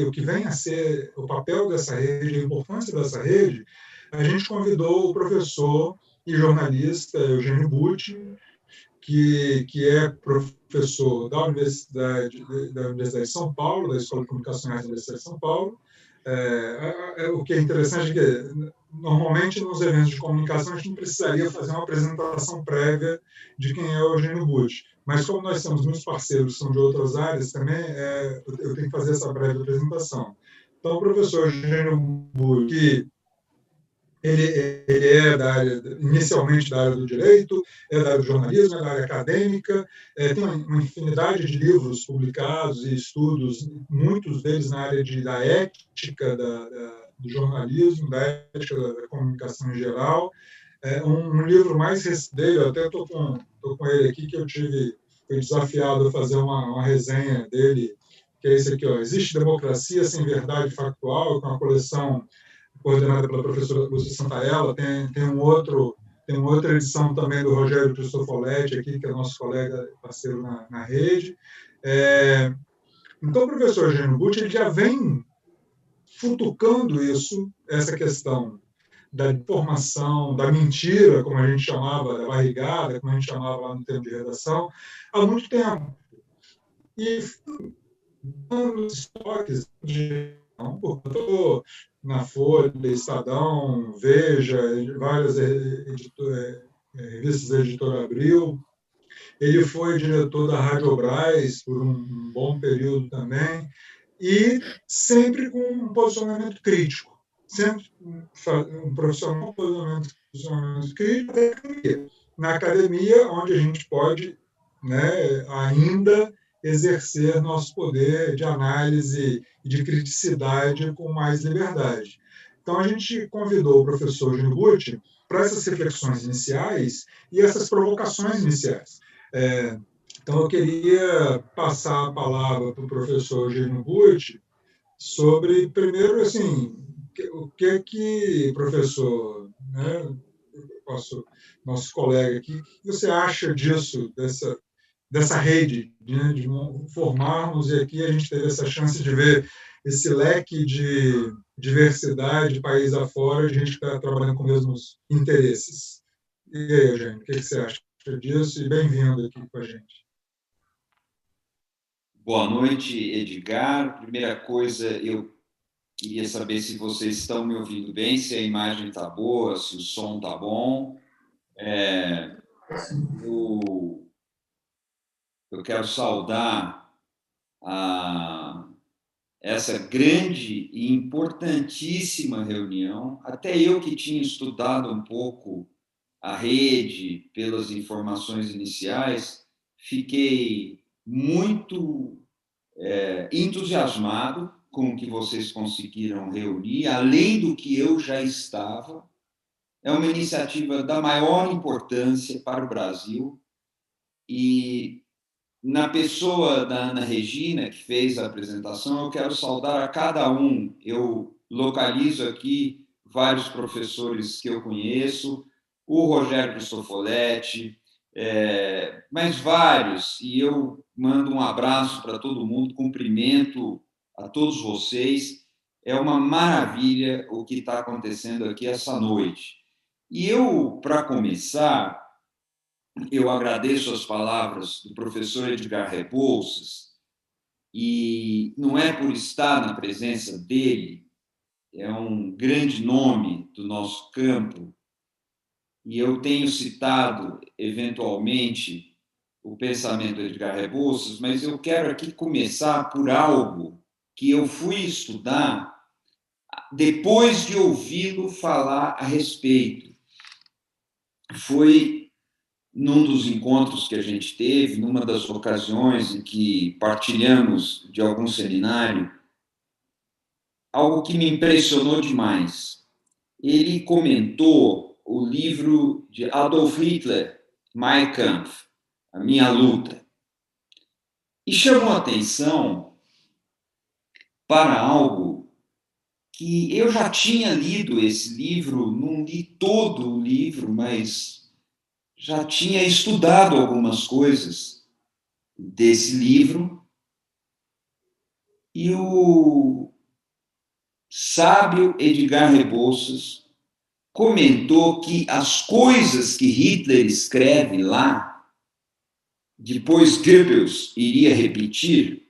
o que vem a ser o papel dessa rede, a importância dessa rede, a gente convidou o professor e jornalista Eugênio Butti, que é professor da Universidade de São Paulo, da Escola de Comunicação da Universidade de São Paulo. O que é interessante é que, normalmente, nos eventos de comunicação, a gente não precisaria fazer uma apresentação prévia de quem é o Eugênio Butti. Mas, como nós temos muitos parceiros que são de outras áreas também, eu tenho que fazer essa breve apresentação. Então, o professor Eugênio Butti, ele é inicialmente da área do direito, é da área do jornalismo, é da área acadêmica, tem uma infinidade de livros publicados e estudos, muitos deles na área da ética do jornalismo, da ética da comunicação em geral. Um livro mais recente dele, eu até estou com ele aqui, que fui desafiado a fazer uma resenha dele, que é esse aqui, Existe Democracia Sem Verdade Factual, com uma coleção coordenada pela professora Lúcia Santaella. Tem uma outra edição também do Rogério Cristofoletti, aqui, que é nosso colega parceiro na rede. Então, o professor Eugênio Butti, ele já vem futucando essa questão da informação, da mentira, como a gente chamava, da barrigada, como a gente chamava lá no tempo de redação, há muito tempo. E dando estoques portanto, na Folha, Estadão, Veja, várias revistas da Editora Abril. Ele foi diretor da Rádio Brás por um bom período também, e sempre com um posicionamento crítico. Sempre um profissional com posicionamento crítico na academia, onde a gente pode, né, ainda exercer nosso poder de análise e de criticidade com mais liberdade. Então, a gente convidou o professor Gino Butti para essas reflexões iniciais e essas provocações iniciais. Então, eu queria passar a palavra para o professor Gino Butti sobre, primeiro, assim, o que professor, né, nosso colega aqui, o que você acha disso, dessa rede, né, de formarmos, e aqui a gente teve essa chance de ver esse leque de diversidade, país afora, de gente que está trabalhando com os mesmos interesses. E aí, Eugênio, o que você acha disso? E bem-vindo aqui com a gente. Boa noite, Edgar. Primeira coisa, eu queria saber se vocês estão me ouvindo bem, se a imagem está boa, se o som está bom. Eu quero saudar essa grande e importantíssima reunião. Até eu que tinha estudado um pouco a rede pelas informações iniciais, fiquei muito entusiasmado com o que vocês conseguiram reunir, além do que eu já estava. É uma iniciativa da maior importância para o Brasil e, na pessoa da Ana Regina, que fez a apresentação, eu quero saudar a cada um. Eu localizo aqui vários professores que eu conheço, o Rogério Cristofoletti, mas vários, e eu mando um abraço para todo mundo, cumprimento a todos vocês. É uma maravilha o que está acontecendo aqui essa noite. E eu, para começar, eu agradeço as palavras do professor Edgar Rebouças, e não é por estar na presença dele, é um grande nome do nosso campo, e eu tenho citado, eventualmente, o pensamento de Edgar Rebouças, mas eu quero aqui começar por algo que eu fui estudar depois de ouvi-lo falar a respeito. Foi num dos encontros que a gente teve, numa das ocasiões em que partilhamos de algum seminário, algo que me impressionou demais. Ele comentou o livro de Adolf Hitler, Mein Kampf, A Minha Luta, e chamou a atenção para algo que eu já tinha lido esse livro, não li todo o livro, mas já tinha estudado algumas coisas desse livro, e o sábio Edgar Rebouças comentou que as coisas que Hitler escreve lá, depois Goebbels iria repetir,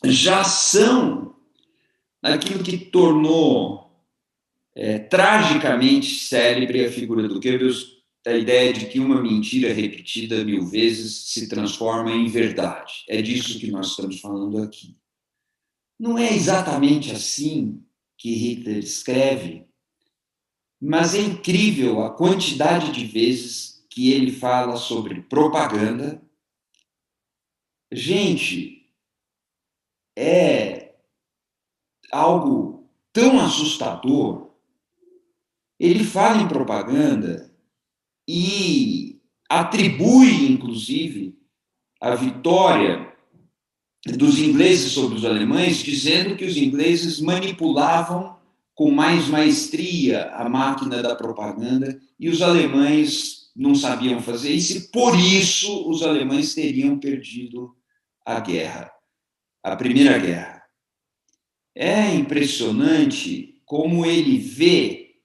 já são aquilo que tornou tragicamente célebre a figura do Goebbels, a ideia de que uma mentira repetida 1000 vezes se transforma em verdade. É disso que nós estamos falando aqui. Não é exatamente assim que Hitler escreve, mas é incrível a quantidade de vezes que ele fala sobre propaganda. Gente, é algo tão assustador. Ele fala em propaganda e atribui, inclusive, a vitória dos ingleses sobre os alemães, dizendo que os ingleses manipulavam com mais maestria a máquina da propaganda e os alemães não sabiam fazer isso, e por isso os alemães teriam perdido a guerra, a Primeira Guerra. É impressionante como ele vê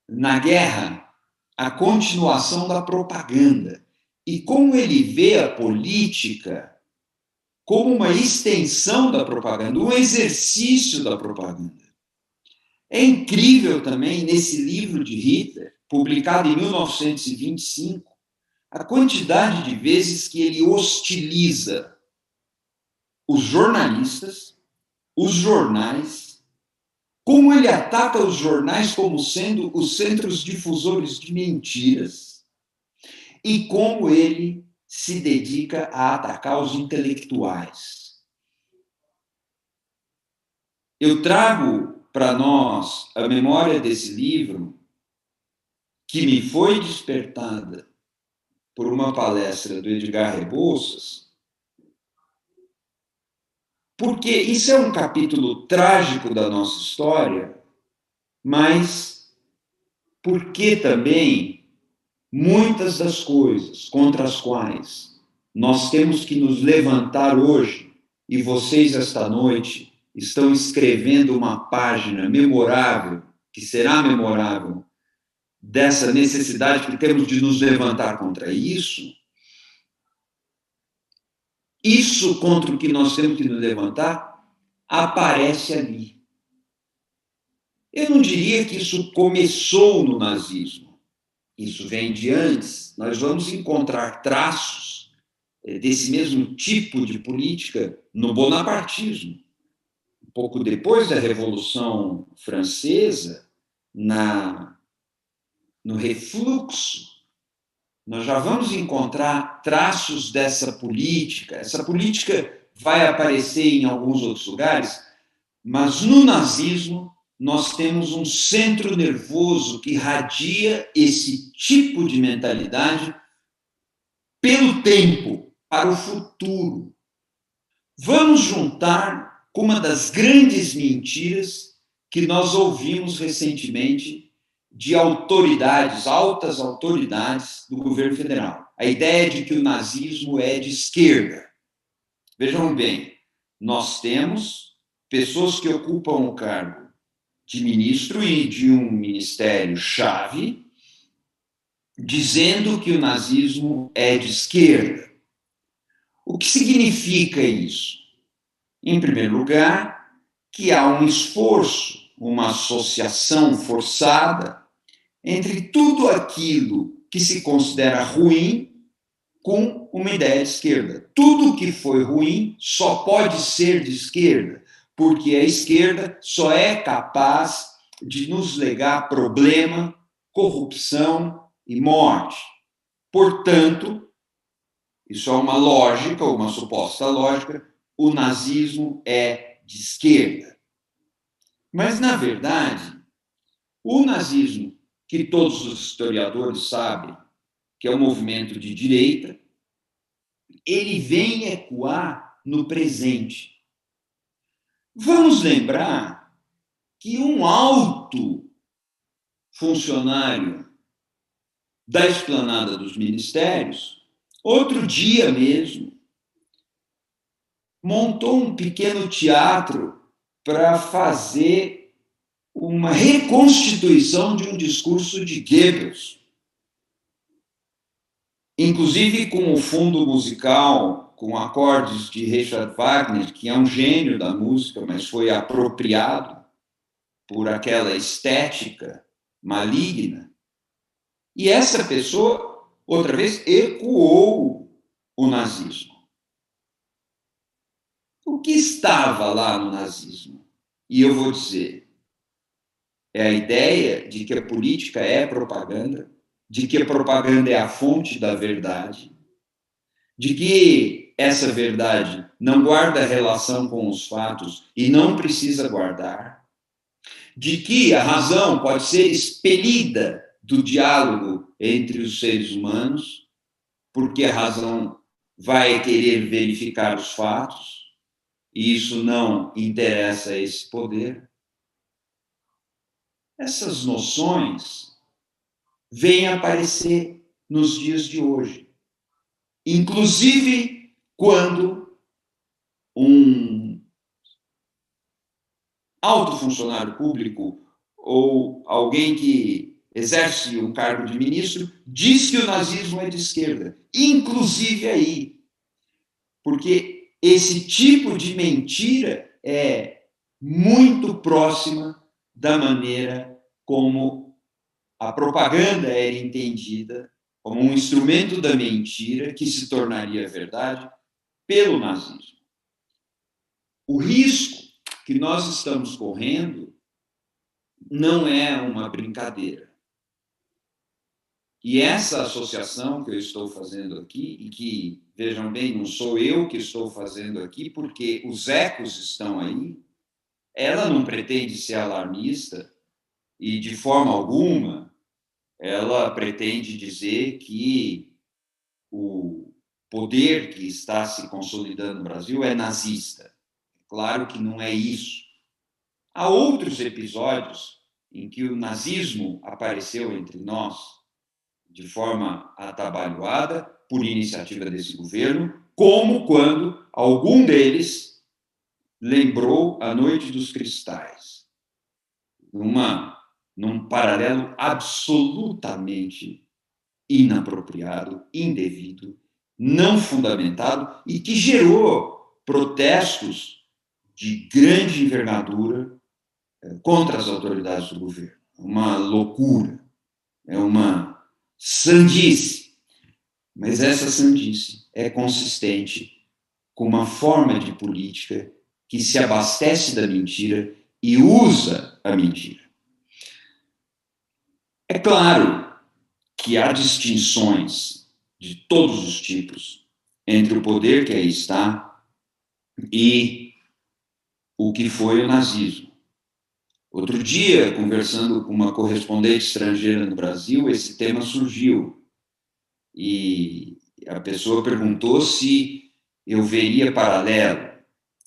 na guerra a continuação da propaganda e como ele vê a política como uma extensão da propaganda, um exercício da propaganda. É incrível também, nesse livro de Hitler, publicado em 1925, a quantidade de vezes que ele hostiliza os jornalistas, os jornais, como ele ataca os jornais como sendo os centros difusores de mentiras, e como ele se dedica a atacar os intelectuais. Eu trago para nós a memória desse livro, que me foi despertada por uma palestra do Edgar Rebouças, porque isso é um capítulo trágico da nossa história, mas porque também muitas das coisas contra as quais nós temos que nos levantar hoje, e vocês esta noite estão escrevendo uma página memorável, que será memorável, dessa necessidade que temos de nos levantar contra isso, isso contra o que nós temos que nos levantar aparece ali. Eu não diria que isso começou no nazismo. Isso vem de antes. Nós vamos encontrar traços desse mesmo tipo de política no bonapartismo. Um pouco depois da Revolução Francesa, no refluxo, nós já vamos encontrar traços dessa política. Essa política vai aparecer em alguns outros lugares, mas no nazismo nós temos um centro nervoso que irradia esse tipo de mentalidade pelo tempo, para o futuro. Vamos juntar com uma das grandes mentiras que nós ouvimos recentemente de autoridades, altas autoridades do governo federal. A ideia de que o nazismo é de esquerda. Vejam bem, nós temos pessoas que ocupam o cargo de ministro e de um ministério-chave dizendo que o nazismo é de esquerda. O que significa isso? Em primeiro lugar, que há um esforço, uma associação forçada entre tudo aquilo que se considera ruim com uma ideia de esquerda. Tudo que foi ruim só pode ser de esquerda, porque a esquerda só é capaz de nos legar problema, corrupção e morte. Portanto, isso é uma lógica, uma suposta lógica, o nazismo é de esquerda. Mas, na verdade, o nazismo, que todos os historiadores sabem que é um movimento de direita, ele vem ecoar no presente. Vamos lembrar que um alto funcionário da esplanada dos ministérios, outro dia mesmo, montou um pequeno teatro para fazer uma reconstituição de um discurso de Goebbels, inclusive com o fundo musical, com acordes de Richard Wagner, que é um gênio da música, mas foi apropriado por aquela estética maligna. E essa pessoa, outra vez, ecoou o nazismo. O que estava lá no nazismo? E eu vou dizer, é a ideia de que a política é propaganda, de que a propaganda é a fonte da verdade, de que essa verdade não guarda relação com os fatos e não precisa guardar, de que a razão pode ser expelida do diálogo entre os seres humanos, porque a razão vai querer verificar os fatos, e isso não interessa a esse poder. Essas noções vêm aparecer nos dias de hoje, inclusive quando um alto funcionário público ou alguém que exerce um cargo de ministro diz que o nazismo é de esquerda, inclusive aí, porque esse tipo de mentira é muito próxima da maneira como a propaganda era entendida como um instrumento da mentira que se tornaria verdade pelo nazismo. O risco que nós estamos correndo não é uma brincadeira. E essa associação que eu estou fazendo aqui, e que, vejam bem, não sou eu que estou fazendo aqui, porque os ecos estão aí, ela não pretende ser alarmista e, de forma alguma, ela pretende dizer que o poder que está se consolidando no Brasil é nazista. Claro que não é isso. Há outros episódios em que o nazismo apareceu entre nós de forma atabalhoada por iniciativa desse governo, como quando algum deles lembrou a Noite dos Cristais, num paralelo absolutamente inapropriado, indevido, não fundamentado e que gerou protestos de grande envergadura contra as autoridades do governo. Uma loucura, é uma sandice. Mas essa sandice é consistente com uma forma de política que se abastece da mentira e usa a mentira. É claro que há distinções de todos os tipos entre o poder que aí está e o que foi o nazismo. Outro dia, conversando com uma correspondente estrangeira no Brasil, esse tema surgiu. E a pessoa perguntou se eu veria paralelo.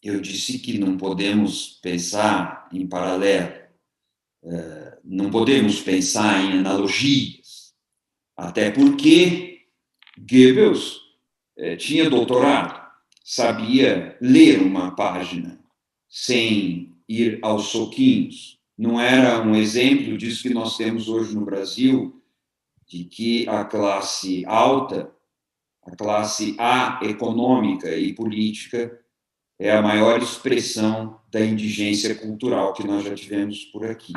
Eu disse que não podemos pensar em paralelo. Não podemos pensar em analogias. Até porque Goebbels tinha doutorado, sabia ler uma página sem ir aos soquinhos. Não era um exemplo disso que nós temos hoje no Brasil, de que a classe alta, a classe A econômica e política, é a maior expressão da indigência cultural que nós já tivemos por aqui.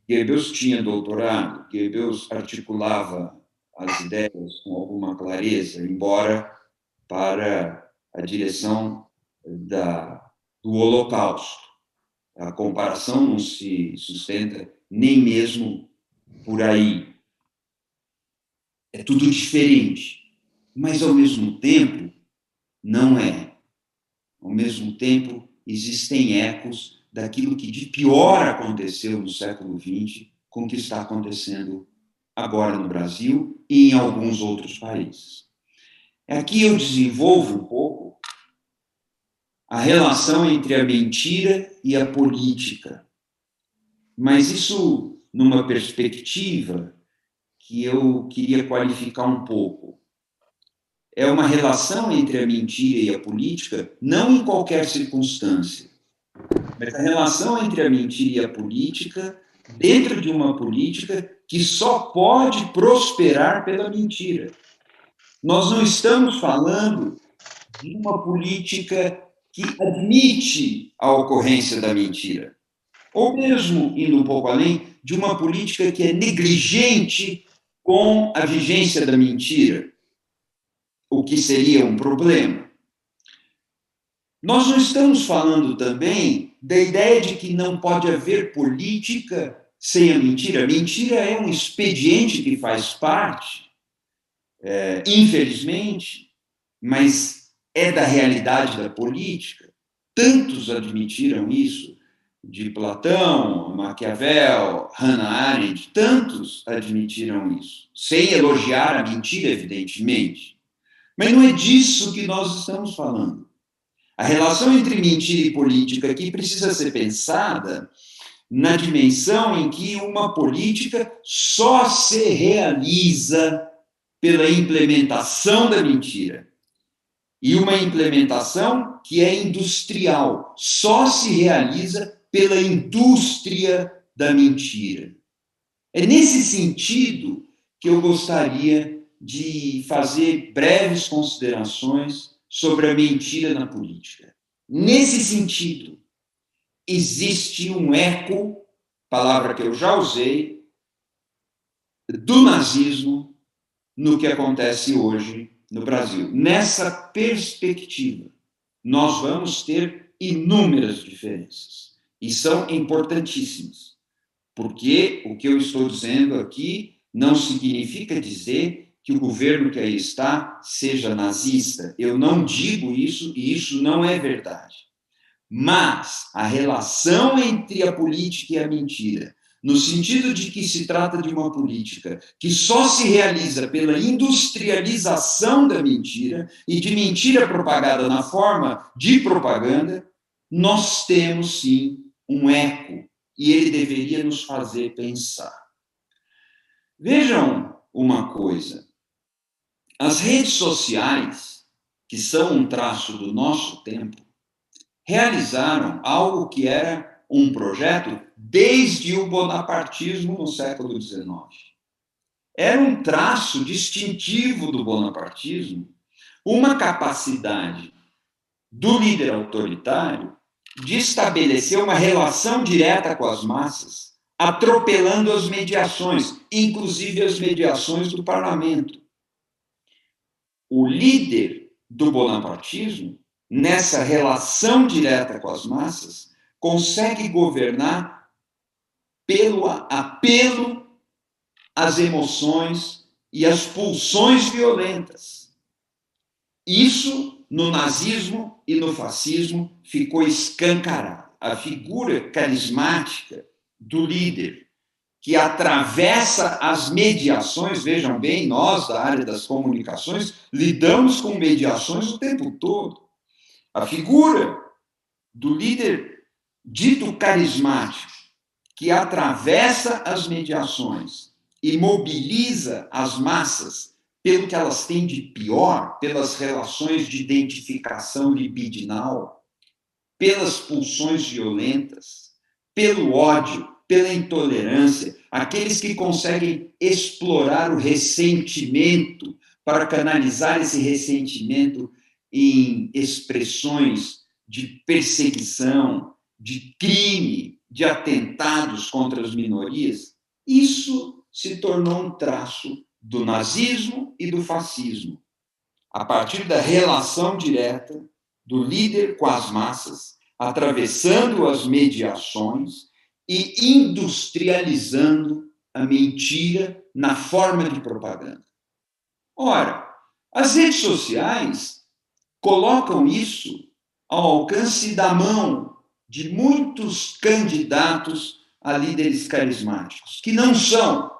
Goebbels tinha doutorado, Goebbels articulava as ideias com alguma clareza, embora para a direção do Holocausto. A comparação não se sustenta nem mesmo por aí. É tudo diferente, mas ao mesmo tempo não é. Ao mesmo tempo existem ecos daquilo que de pior aconteceu no século XX com o que está acontecendo agora no Brasil e em alguns outros países. Aqui eu desenvolvo um pouco a relação entre a mentira e a política, mas isso numa perspectiva que eu queria qualificar um pouco. É uma relação entre a mentira e a política, não em qualquer circunstância, mas a relação entre a mentira e a política dentro de uma política que só pode prosperar pela mentira. Nós não estamos falando de uma política que admite a ocorrência da mentira, ou mesmo, indo um pouco além, de uma política que é negligente com a vigência da mentira, o que seria um problema. Nós não estamos falando também da ideia de que não pode haver política sem a mentira. A mentira é um expediente que faz parte, infelizmente, mas é da realidade da política. Tantos admitiram isso, de Platão, Maquiavel, Hannah Arendt, tantos admitiram isso, sem elogiar a mentira, evidentemente. Mas não é disso que nós estamos falando. A relação entre mentira e política aqui precisa ser pensada na dimensão em que uma política só se realiza pela implementação da mentira. E uma implementação que é industrial, só se realiza pela indústria da mentira. É nesse sentido que eu gostaria de fazer breves considerações sobre a mentira na política. Nesse sentido, existe um eco, palavra que eu já usei, do nazismo no que acontece hoje no Brasil. Nessa perspectiva, nós vamos ter inúmeras diferenças, e são importantíssimas, porque o que eu estou dizendo aqui não significa dizer que o governo que aí está seja nazista. Eu não digo isso, e isso não é verdade. Mas a relação entre a política e a mentira, no sentido de que se trata de uma política que só se realiza pela industrialização da mentira e de mentira propagada na forma de propaganda, nós temos sim um eco, e ele deveria nos fazer pensar. Vejam uma coisa, as redes sociais, que são um traço do nosso tempo, realizaram algo que era um projeto desde o bonapartismo no século XIX. Era um traço distintivo do bonapartismo, uma capacidade do líder autoritário de estabelecer uma relação direta com as massas, atropelando as mediações, inclusive as mediações do parlamento. O líder do bonapartismo, nessa relação direta com as massas, consegue governar pelo apelo às emoções e às pulsões violentas. Isso, no nazismo e no fascismo, ficou escancarado. A figura carismática do líder, que atravessa as mediações, vejam bem, nós da área das comunicações lidamos com mediações o tempo todo. A figura do líder dito carismático, que atravessa as mediações e mobiliza as massas pelo que elas têm de pior, pelas relações de identificação libidinal, pelas pulsões violentas, pelo ódio, pela intolerância, aqueles que conseguem explorar o ressentimento para canalizar esse ressentimento em expressões de perseguição, de crime, de atentados contra as minorias, isso se tornou um traço do nazismo e do fascismo, a partir da relação direta do líder com as massas, atravessando as mediações e industrializando a mentira na forma de propaganda. Ora, as redes sociais colocam isso ao alcance da mão de muitos candidatos a líderes carismáticos, que não são.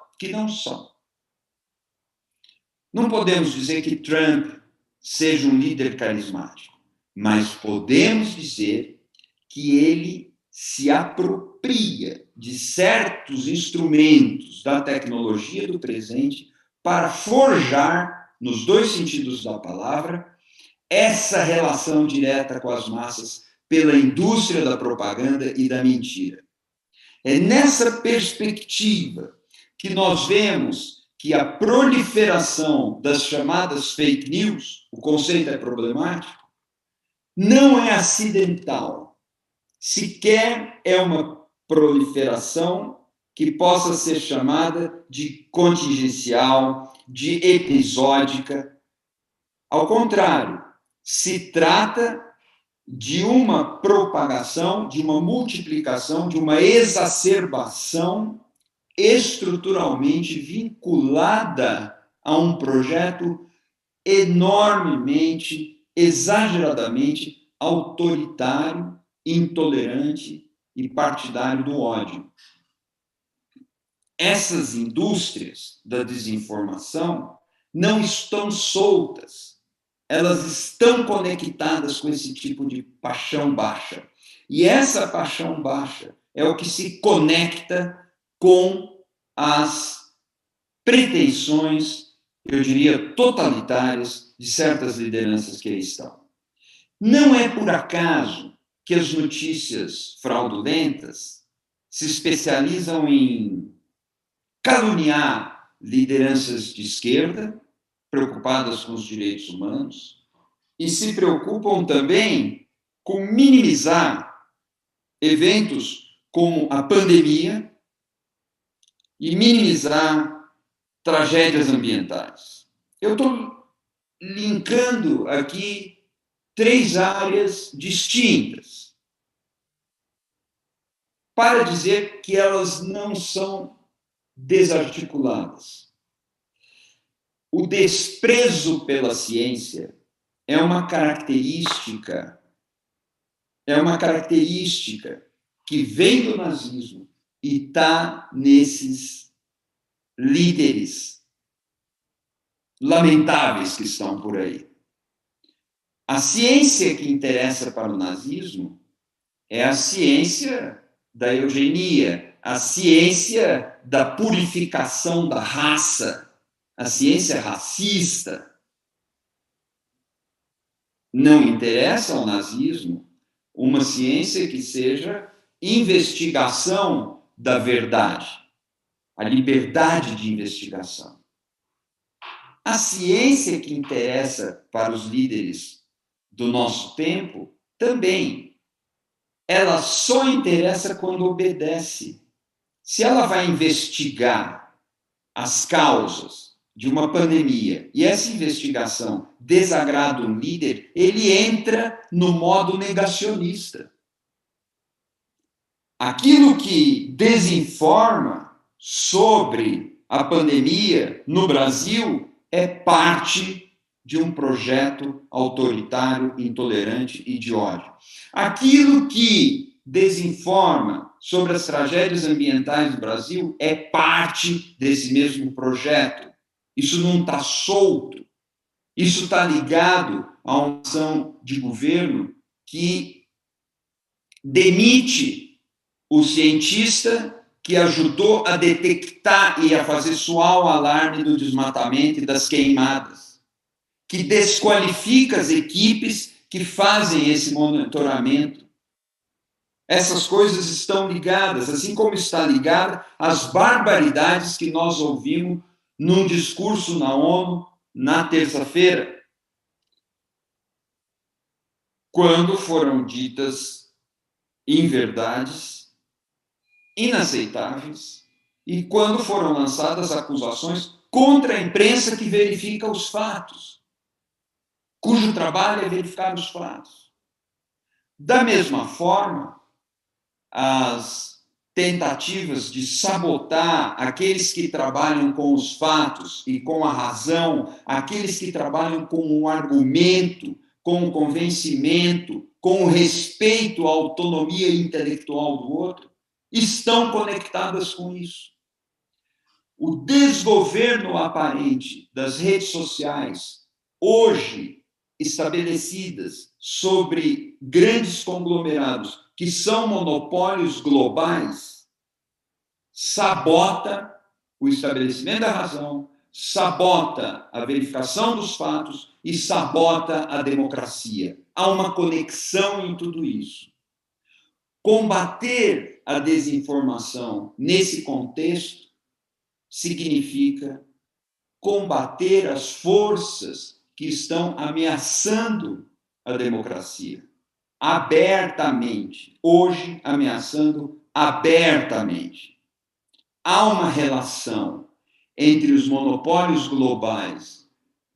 Não podemos dizer que Trump seja um líder carismático, mas podemos dizer que ele se apropria de certos instrumentos da tecnologia do presente para forjar, nos dois sentidos da palavra, essa relação direta com as massas pela indústria da propaganda e da mentira. É nessa perspectiva que nós vemos que a proliferação das chamadas fake news, o conceito é problemático, não é acidental. Sequer é uma proliferação que possa ser chamada de contingencial, de episódica. Ao contrário, se trata de uma propagação, de uma multiplicação, de uma exacerbação estruturalmente vinculada a um projeto enormemente, exageradamente autoritário, intolerante e partidário do ódio. Essas indústrias da desinformação não estão soltas, elas estão conectadas com esse tipo de paixão baixa. E essa paixão baixa é o que se conecta com as pretensões, eu diria, totalitárias de certas lideranças que aí estão. Não é por acaso que as notícias fraudulentas se especializam em caluniar lideranças de esquerda, preocupadas com os direitos humanos, e se preocupam também com minimizar eventos como a pandemia e minimizar tragédias ambientais. Eu estou linkando aqui 3 áreas distintas para dizer que elas não são desarticuladas. o desprezo pela ciência é uma característica que vem do nazismo e está nesses líderes lamentáveis que estão por aí. A ciência que interessa para o nazismo é a ciência da eugenia, a ciência da purificação da raça, a ciência racista. Não interessa ao nazismo uma ciência que seja investigação da verdade, a liberdade de investigação. A ciência que interessa para os líderes do nosso tempo também, ela só interessa quando obedece. Se ela vai investigar as causas de uma pandemia e essa investigação desagrada um líder, ele entra no modo negacionista. Aquilo que desinforma sobre a pandemia no Brasil é parte de um projeto autoritário, intolerante e de ódio. Aquilo que desinforma sobre as tragédias ambientais do Brasil é parte desse mesmo projeto. Isso não está solto. Isso está ligado a uma ação de governo que demite o cientista que ajudou a detectar e a fazer soar o alarme do desmatamento e das queimadas, que desqualifica as equipes que fazem esse monitoramento. Essas coisas estão ligadas, assim como está ligada às barbaridades que nós ouvimos num discurso na ONU na terça-feira, quando foram ditas inverdades inaceitáveis e quando foram lançadas acusações contra a imprensa que verifica os fatos, cujo trabalho é verificar os fatos. Da mesma forma, as tentativas de sabotar aqueles que trabalham com os fatos e com a razão, aqueles que trabalham com o argumento, com o convencimento, com o respeito à autonomia intelectual do outro, estão conectadas com isso. O desgoverno aparente das redes sociais, hoje estabelecidas sobre grandes conglomerados que são monopólios globais, sabota o estabelecimento da razão, sabota a verificação dos fatos e sabota a democracia. Há uma conexão em tudo isso. Combater a desinformação nesse contexto significa combater as forças que estão ameaçando a democracia, abertamente, hoje ameaçando abertamente. Há uma relação entre os monopólios globais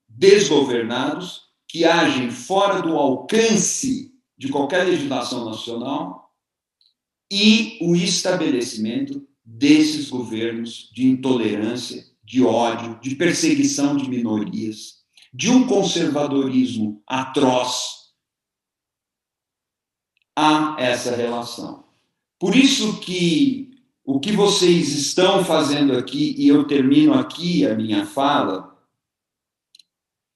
desgovernados que agem fora do alcance de qualquer legislação nacional e o estabelecimento desses governos de intolerância, de ódio, de perseguição de minorias, de um conservadorismo atroz. Há essa relação. Por isso que o que vocês estão fazendo aqui, e eu termino aqui a minha fala,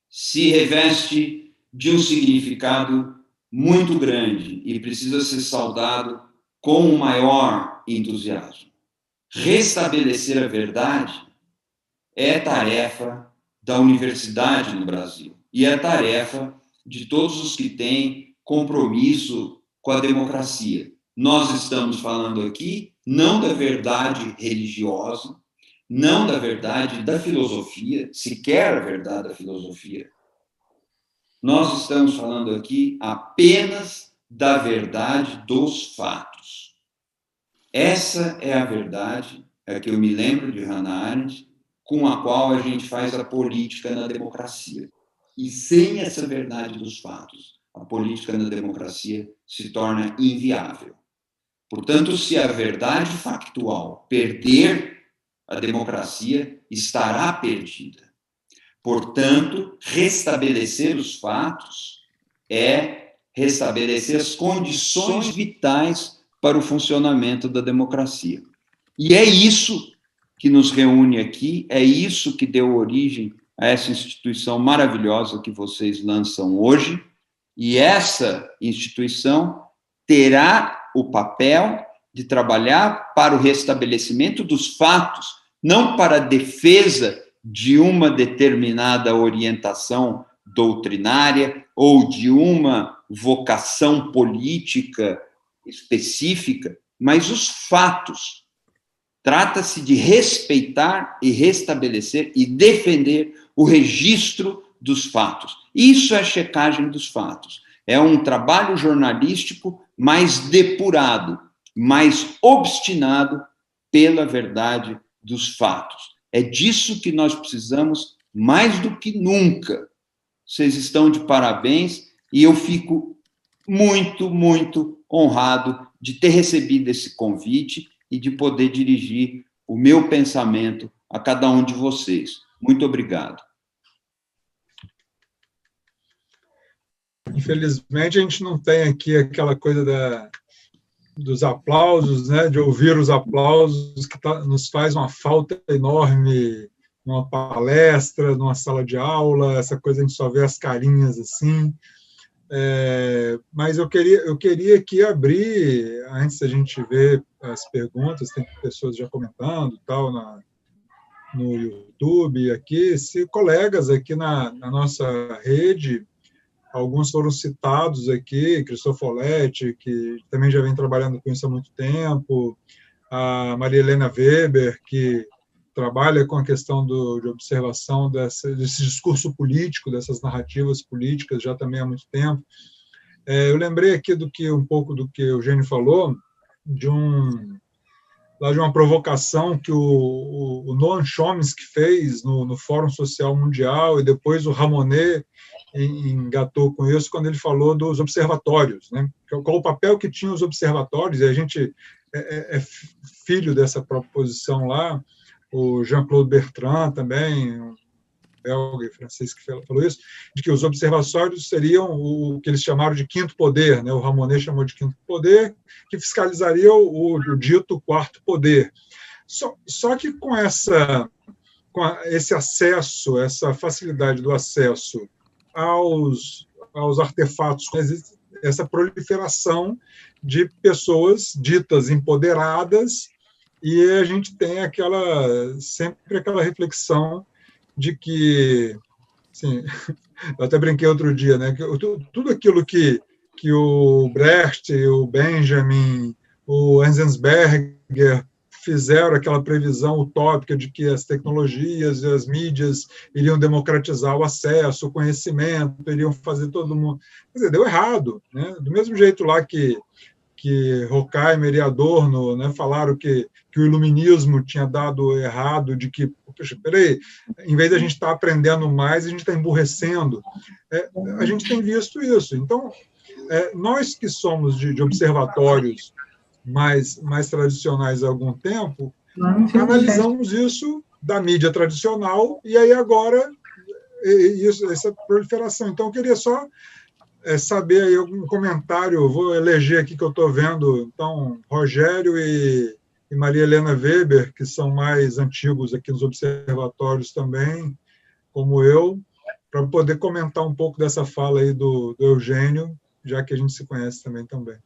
se reveste de um significado muito grande e precisa ser saudado com o maior entusiasmo. Restabelecer a verdade é tarefa da universidade no Brasil e é tarefa de todos os que têm compromisso com a democracia. Nós estamos falando aqui não da verdade religiosa, não da verdade da filosofia, sequer a verdade da filosofia. Nós estamos falando aqui apenas da verdade dos fatos. Essa é a verdade, é que eu me lembro de Hannah Arendt, com a qual a gente faz a política na democracia. E sem essa verdade dos fatos, a política na democracia se torna inviável. Portanto, se a verdade factual perder, a democracia estará perdida. Portanto, restabelecer os fatos é restabelecer as condições vitais para o funcionamento da democracia. E é isso que nos reúne aqui, é isso que deu origem a essa instituição maravilhosa que vocês lançam hoje, e essa instituição terá o papel de trabalhar para o restabelecimento dos fatos, não para a defesa de uma determinada orientação doutrinária ou de uma vocação política específica, mas os fatos. Trata-se de respeitar e restabelecer e defender o registro dos fatos. Isso é checagem dos fatos. É um trabalho jornalístico mais depurado, mais obstinado pela verdade dos fatos. É disso que nós precisamos mais do que nunca. Vocês estão de parabéns e eu fico muito, muito honrado de ter recebido esse convite e de poder dirigir o meu pensamento a cada um de vocês. Muito obrigado. Infelizmente, a gente não tem aqui aquela coisa dos aplausos, né, de ouvir os aplausos, que nos faz uma falta enorme numa palestra, numa sala de aula, essa coisa a gente só vê as carinhas assim. Mas eu queria aqui abrir, antes da gente ver as perguntas, tem pessoas já comentando, tal, no YouTube, aqui, se colegas aqui na nossa rede, alguns foram citados aqui, Cristofoletti, que também já vem trabalhando com isso há muito tempo, a Maria Helena Weber, que trabalha com a questão de observação desse discurso político, dessas narrativas políticas, já também há muito tempo. Eu lembrei aqui um pouco do que o Eugênio falou, de uma provocação que o Noam Chomsky fez no Fórum Social Mundial, e depois o Ramonet engatou com isso quando ele falou dos observatórios, né? Qual o papel que tinham os observatórios, e a gente é filho dessa proposição lá, o Jean-Claude Bertrand também, um belga e francês que falou isso, de que os observatórios seriam o que eles chamaram de quinto poder, né? O Ramonet chamou de quinto poder, que fiscalizaria o dito quarto poder. Só que com esse acesso, essa facilidade do acesso aos artefatos, existe essa proliferação de pessoas ditas empoderadas, e a gente tem sempre aquela reflexão de que, assim, eu até brinquei outro dia, né, que tudo aquilo que o Brecht, o Benjamin, o Enzensberger fizeram, aquela previsão utópica de que as tecnologias e as mídias iriam democratizar o acesso, o conhecimento, iriam fazer todo mundo... Quer dizer, deu errado, né? Do mesmo jeito lá que Horkheimer e Adorno, né, falaram que o iluminismo tinha dado errado, de que, poxa, peraí, em vez de a gente estar aprendendo mais, a gente está emburrecendo. A gente tem visto isso. Então, nós que somos de observatórios mais tradicionais há algum tempo, analisamos isso da mídia tradicional, e aí agora essa proliferação. Então, eu queria só saber aí algum comentário, vou eleger aqui que eu estou vendo, então, Rogério e Maria Helena Weber, que são mais antigos aqui nos observatórios também, como eu, para poder comentar um pouco dessa fala aí do Eugênio, já que a gente se conhece também tão bem.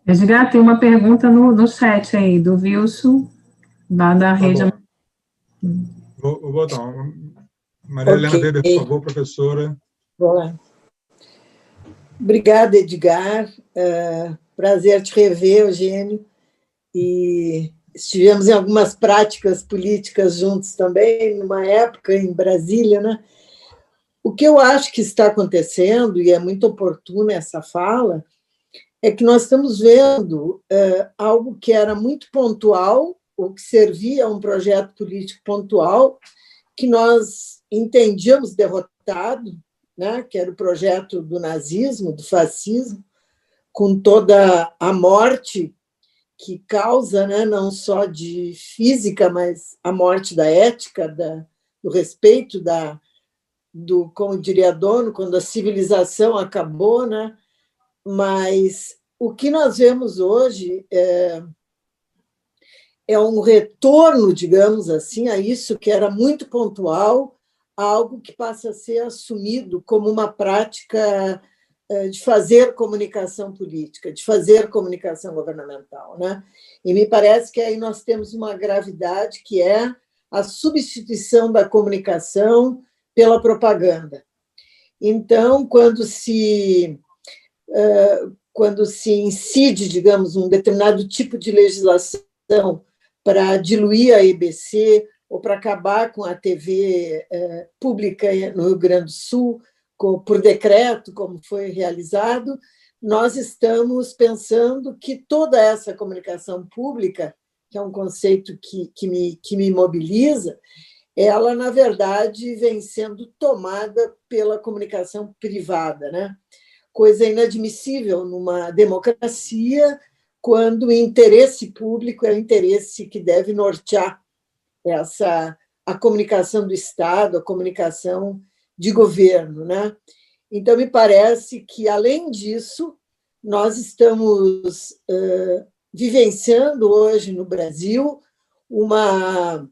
Edgar, tem uma pergunta no chat aí, do Wilson, lá da rede... Vou botar. Maria Helena Weber, por favor, professora. Boa. Obrigada, Edgar. Prazer te rever, Eugênio. E estivemos em algumas práticas políticas juntos também, numa época em Brasília, né? O que eu acho que está acontecendo, e é muito oportuna essa fala, é que nós estamos vendo algo que era muito pontual, ou que servia a um projeto político pontual, que nós entendíamos derrotado, né, que era o projeto do nazismo, do fascismo, com toda a morte que causa, né, não só de física, mas a morte da ética, do respeito como diria Adorno, quando a civilização acabou, né? Mas o que nós vemos hoje é um retorno, digamos assim, a isso que era muito pontual, algo que passa a ser assumido como uma prática de fazer comunicação política, de fazer comunicação governamental, né? E me parece que aí nós temos uma gravidade que é a substituição da comunicação pela propaganda. Então, quando se incide, digamos, um determinado tipo de legislação para diluir a EBC ou para acabar com a TV pública no Rio Grande do Sul, por decreto, como foi realizado, nós estamos pensando que toda essa comunicação pública, que é um conceito que me mobiliza, ela, na verdade, vem sendo tomada pela comunicação privada, né? Coisa inadmissível numa democracia, quando o interesse público é o interesse que deve nortear a comunicação do Estado, a comunicação de governo, né? Então, me parece que, além disso, nós estamos vivenciando hoje no Brasil uma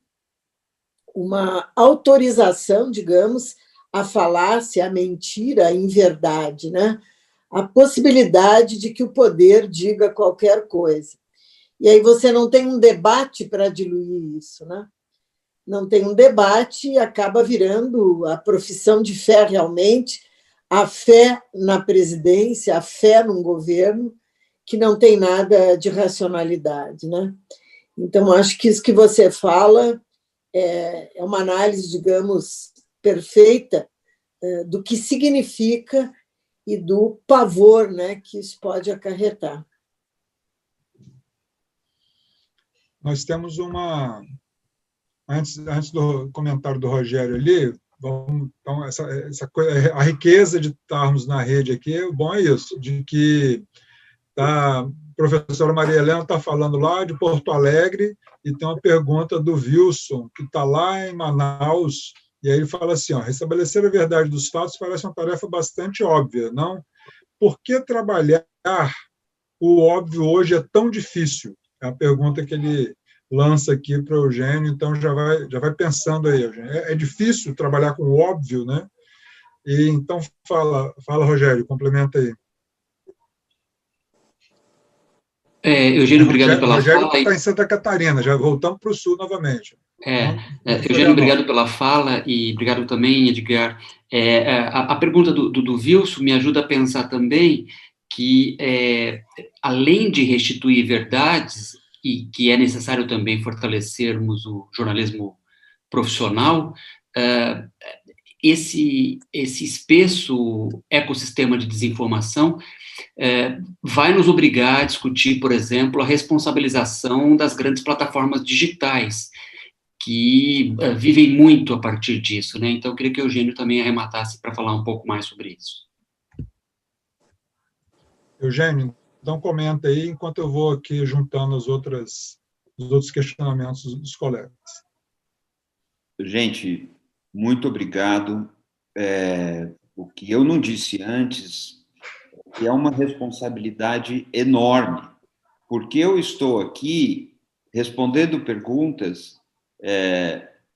autorização, digamos, à falácia, à mentira, à inverdade, né? A possibilidade de que o poder diga qualquer coisa. E aí você não tem um debate para diluir isso, né? Não tem um debate e acaba virando a profissão de fé realmente, a fé na presidência, a fé num governo que não tem nada de racionalidade, né? Então, acho que isso que você fala é uma análise, digamos, perfeita do que significa e do pavor, né, que isso pode acarretar. Nós temos Antes do comentário do Rogério ali, então, a riqueza de estarmos na rede aqui, o bom é isso, de que a professora Maria Helena está falando lá de Porto Alegre e tem uma pergunta do Wilson, que está lá em Manaus, e aí ele fala assim, restabelecer a verdade dos fatos parece uma tarefa bastante óbvia, não? Por que trabalhar o óbvio hoje é tão difícil? É a pergunta que ele lança aqui para o Eugênio, então já vai pensando aí, Eugênio. É difícil trabalhar com o óbvio, né? E então fala, Rogério, complementa aí. Eugênio, obrigado pela Rogério fala. Está em Santa Catarina, já voltamos para o sul novamente. Eugênio, obrigado pela fala e obrigado também, Edgar. A pergunta do Wilson me ajuda a pensar também que, além de restituir verdades, e que é necessário também fortalecermos o jornalismo profissional, esse espesso ecossistema de desinformação vai nos obrigar a discutir, por exemplo, a responsabilização das grandes plataformas digitais, que vivem muito a partir disso, né? Então, eu queria que o Eugênio também arrematasse para falar um pouco mais sobre isso. Eugênio, então comenta aí, enquanto eu vou aqui juntando os outros questionamentos dos colegas. Gente, muito obrigado. O que eu não disse antes é uma responsabilidade enorme, porque eu estou aqui respondendo perguntas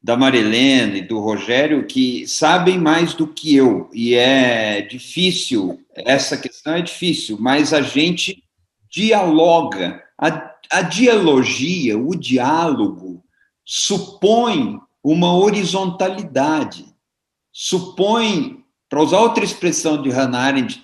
da Marilena e do Rogério, que sabem mais do que eu, e é difícil, essa questão é difícil, mas a gente dialoga. A dialogia, o diálogo, supõe uma horizontalidade, supõe, para usar outra expressão de Hannah Arendt,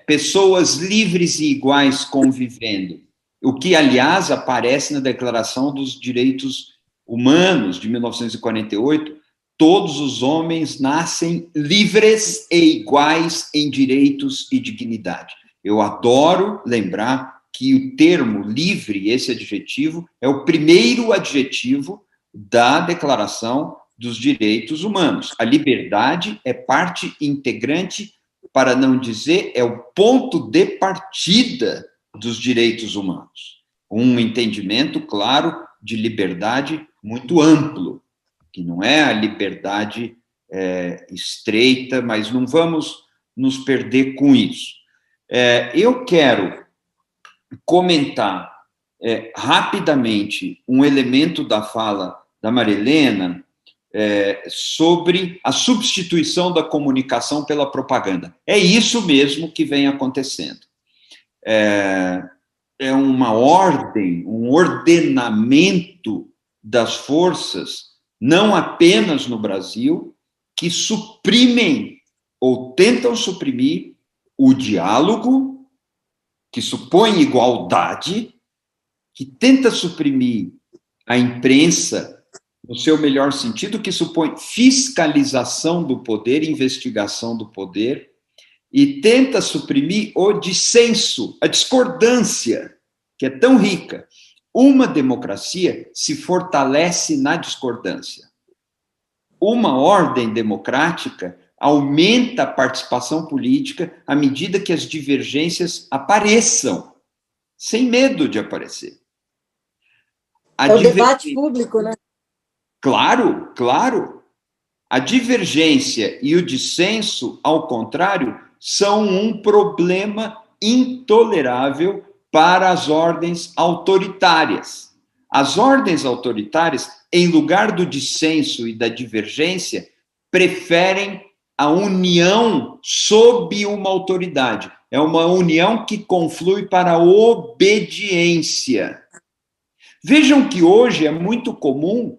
pessoas livres e iguais convivendo, o que, aliás, aparece na Declaração dos Direitos Humanos, de 1948, todos os homens nascem livres e iguais em direitos e dignidade. Eu adoro lembrar que o termo livre, esse adjetivo, é o primeiro adjetivo da Declaração dos Direitos Humanos. A liberdade é parte integrante, para não dizer, é o ponto de partida dos direitos humanos. Um entendimento, claro, de liberdade muito amplo, que não é a liberdade estreita, mas não vamos nos perder com isso. Eu quero comentar rapidamente um elemento da fala da Marilena sobre a substituição da comunicação pela propaganda. É isso mesmo que vem acontecendo. É uma ordem, um ordenamento das forças, não apenas no Brasil, que suprimem ou tentam suprimir o diálogo, que supõe igualdade, que tenta suprimir a imprensa, no seu melhor sentido, que supõe fiscalização do poder, investigação do poder, e tenta suprimir o dissenso, a discordância, que é tão rica. Uma democracia se fortalece na discordância. Uma ordem democrática aumenta a participação política à medida que as divergências apareçam, sem medo de aparecer. É o debate público, né? Claro, claro. A divergência e o dissenso, ao contrário, são um problema intolerável para as ordens autoritárias. As ordens autoritárias, em lugar do dissenso e da divergência, preferem a união sob uma autoridade. É uma união que conflui para a obediência. Vejam que hoje é muito comum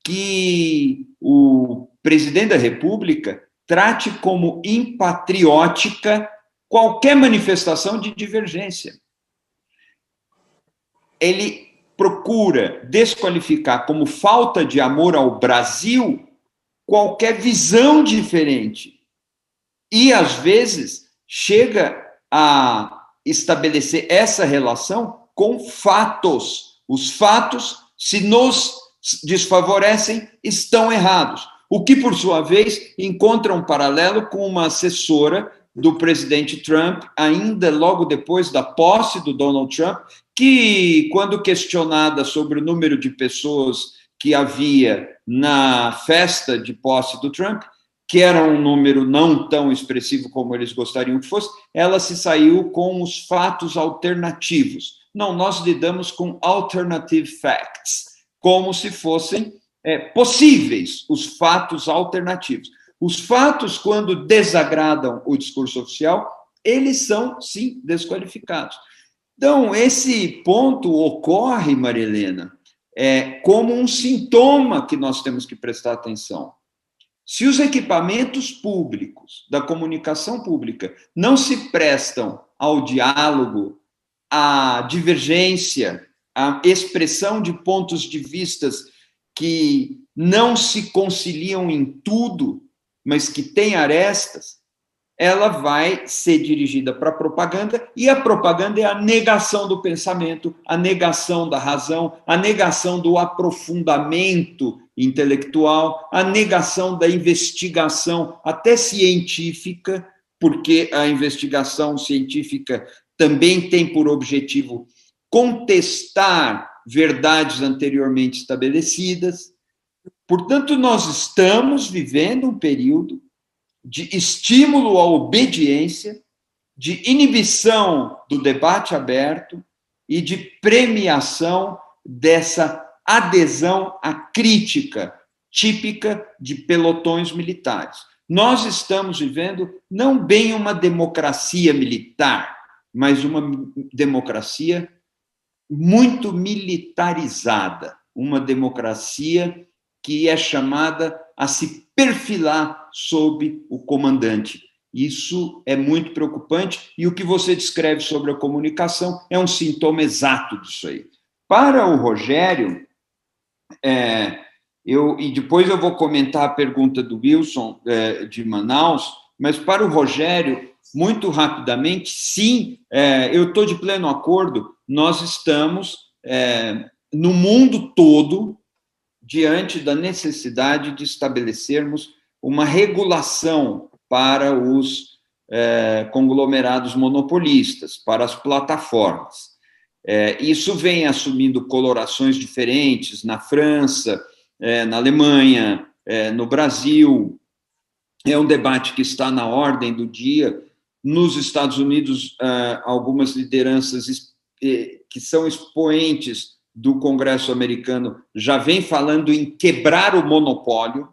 que o presidente da República trate como impatriótica qualquer manifestação de divergência. Ele procura desqualificar como falta de amor ao Brasil qualquer visão diferente. E, às vezes, chega a estabelecer essa relação com fatos. Os fatos, se nos desfavorecem, estão errados. O que, por sua vez, encontra um paralelo com uma assessora do presidente Trump, ainda logo depois da posse do Donald Trump, que, quando questionada sobre o número de pessoas que havia na festa de posse do Trump, que era um número não tão expressivo como eles gostariam que fosse, ela se saiu com os fatos alternativos. Não, nós lidamos com alternative facts, como se fossem possíveis os fatos alternativos. Os fatos, quando desagradam o discurso oficial, eles são, sim, desqualificados. Então, esse ponto ocorre, Marilena, como um sintoma que nós temos que prestar atenção. Se os equipamentos públicos, da comunicação pública, não se prestam ao diálogo, à divergência, à expressão de pontos de vistas que não se conciliam em tudo, mas que têm arestas, ela vai ser dirigida para a propaganda, e a propaganda é a negação do pensamento, a negação da razão, a negação do aprofundamento intelectual, a negação da investigação, até científica, porque a investigação científica também tem por objetivo contestar verdades anteriormente estabelecidas. Portanto, nós estamos vivendo um período de estímulo à obediência, de inibição do debate aberto e de premiação dessa adesão à crítica típica de pelotões militares. Nós estamos vivendo não bem uma democracia militar, mas uma democracia muito militarizada, uma democracia que é chamada a se perfilar sob o comandante. Isso é muito preocupante, e o que você descreve sobre a comunicação é um sintoma exato disso aí. Para o Rogério, e depois eu vou comentar a pergunta do Wilson, de Manaus, mas para o Rogério, muito rapidamente, sim, eu estou de pleno acordo, nós estamos, no mundo todo, diante da necessidade de estabelecermos uma regulação para os conglomerados monopolistas, para as plataformas. Isso vem assumindo colorações diferentes na França, na Alemanha, no Brasil, é um debate que está na ordem do dia. Nos Estados Unidos, algumas lideranças que são expoentes do Congresso americano já vêm falando em quebrar o monopólio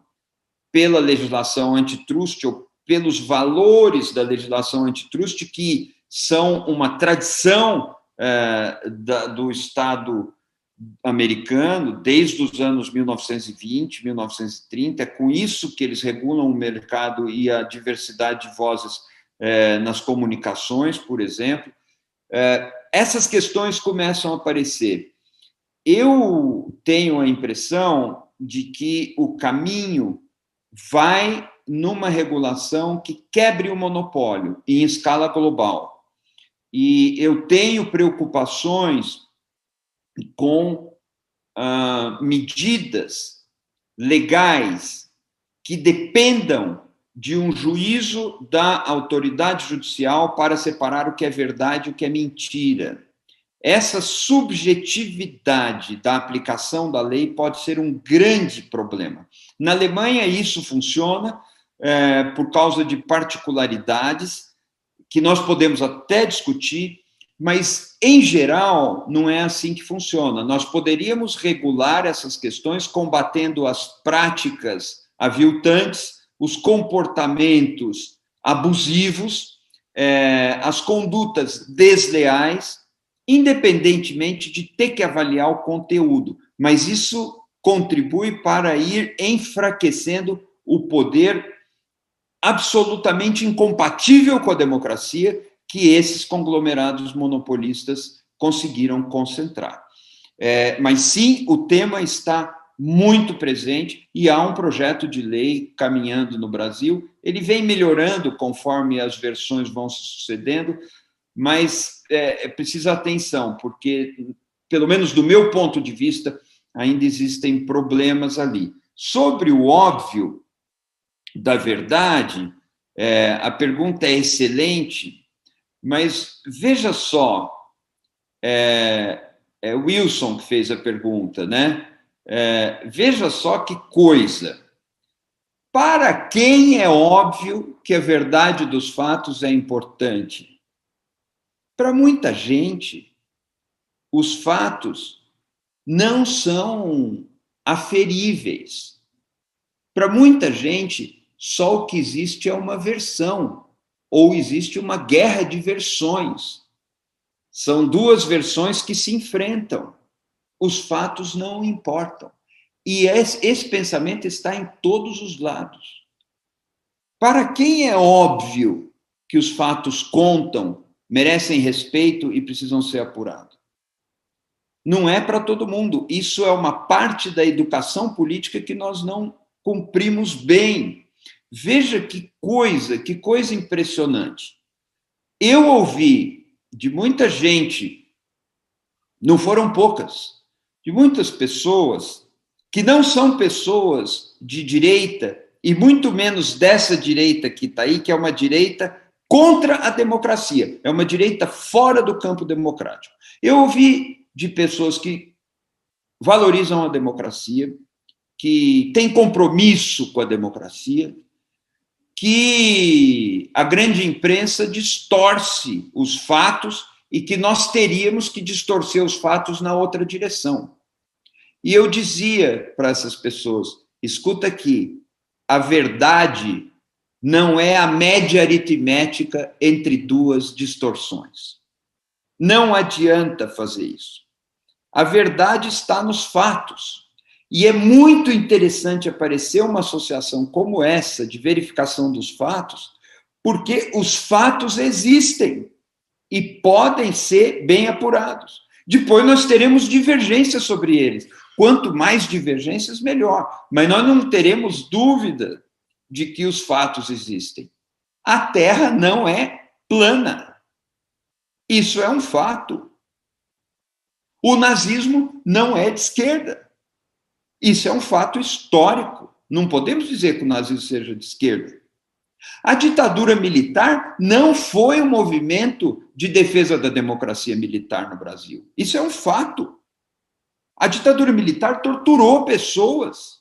pela legislação antitrust ou pelos valores da legislação antitrust, que são uma tradição do Estado americano desde os anos 1920, 1930. É com isso que eles regulam o mercado e a diversidade de vozes nas comunicações, por exemplo. Essas questões começam a aparecer. Eu tenho a impressão de que o caminho vai numa regulação que quebre o monopólio em escala global. E eu tenho preocupações com medidas legais que dependam de um juízo da autoridade judicial para separar o que é verdade e o que é mentira. Essa subjetividade da aplicação da lei pode ser um grande problema. Na Alemanha, isso funciona por causa de particularidades que nós podemos até discutir, mas, em geral, não é assim que funciona. Nós poderíamos regular essas questões combatendo as práticas aviltantes, os comportamentos abusivos, as condutas desleais, independentemente de ter que avaliar o conteúdo. Mas isso contribui para ir enfraquecendo o poder absolutamente incompatível com a democracia que esses conglomerados monopolistas conseguiram concentrar. Mas, sim, o tema está muito presente e há um projeto de lei caminhando no Brasil. Ele vem melhorando conforme as versões vão se sucedendo, mas precisa atenção, porque, pelo menos do meu ponto de vista, ainda existem problemas ali. Sobre o óbvio da verdade, a pergunta é excelente, mas veja só, Wilson que fez a pergunta, né? Veja só que coisa. Para quem é óbvio que a verdade dos fatos é importante? Para muita gente, os fatos não são aferíveis. Para muita gente, só o que existe é uma versão, ou existe uma guerra de versões. São duas versões que se enfrentam. Os fatos não importam. E esse pensamento está em todos os lados. Para quem é óbvio que os fatos contam, merecem respeito e precisam ser apurados? Não é para todo mundo. Isso é uma parte da educação política que nós não cumprimos bem. Veja que coisa impressionante. Eu ouvi de muita gente, não foram poucas, de muitas pessoas que não são pessoas de direita, e muito menos dessa direita que está aí, que é uma direita contra a democracia, é uma direita fora do campo democrático. Eu ouvi de pessoas que valorizam a democracia, que têm compromisso com a democracia, que a grande imprensa distorce os fatos e que nós teríamos que distorcer os fatos na outra direção. E eu dizia para essas pessoas, escuta aqui, a verdade não é a média aritmética entre duas distorções. Não adianta fazer isso. A verdade está nos fatos. E é muito interessante aparecer uma associação como essa, de verificação dos fatos, porque os fatos existem e podem ser bem apurados. Depois nós teremos divergências sobre eles. Quanto mais divergências, melhor. Mas nós não teremos dúvida de que os fatos existem. A Terra não é plana. Isso é um fato. O nazismo não é de esquerda. Isso é um fato histórico. Não podemos dizer que o nazismo seja de esquerda. A ditadura militar não foi um movimento de defesa da democracia militar no Brasil. Isso é um fato. A ditadura militar torturou pessoas,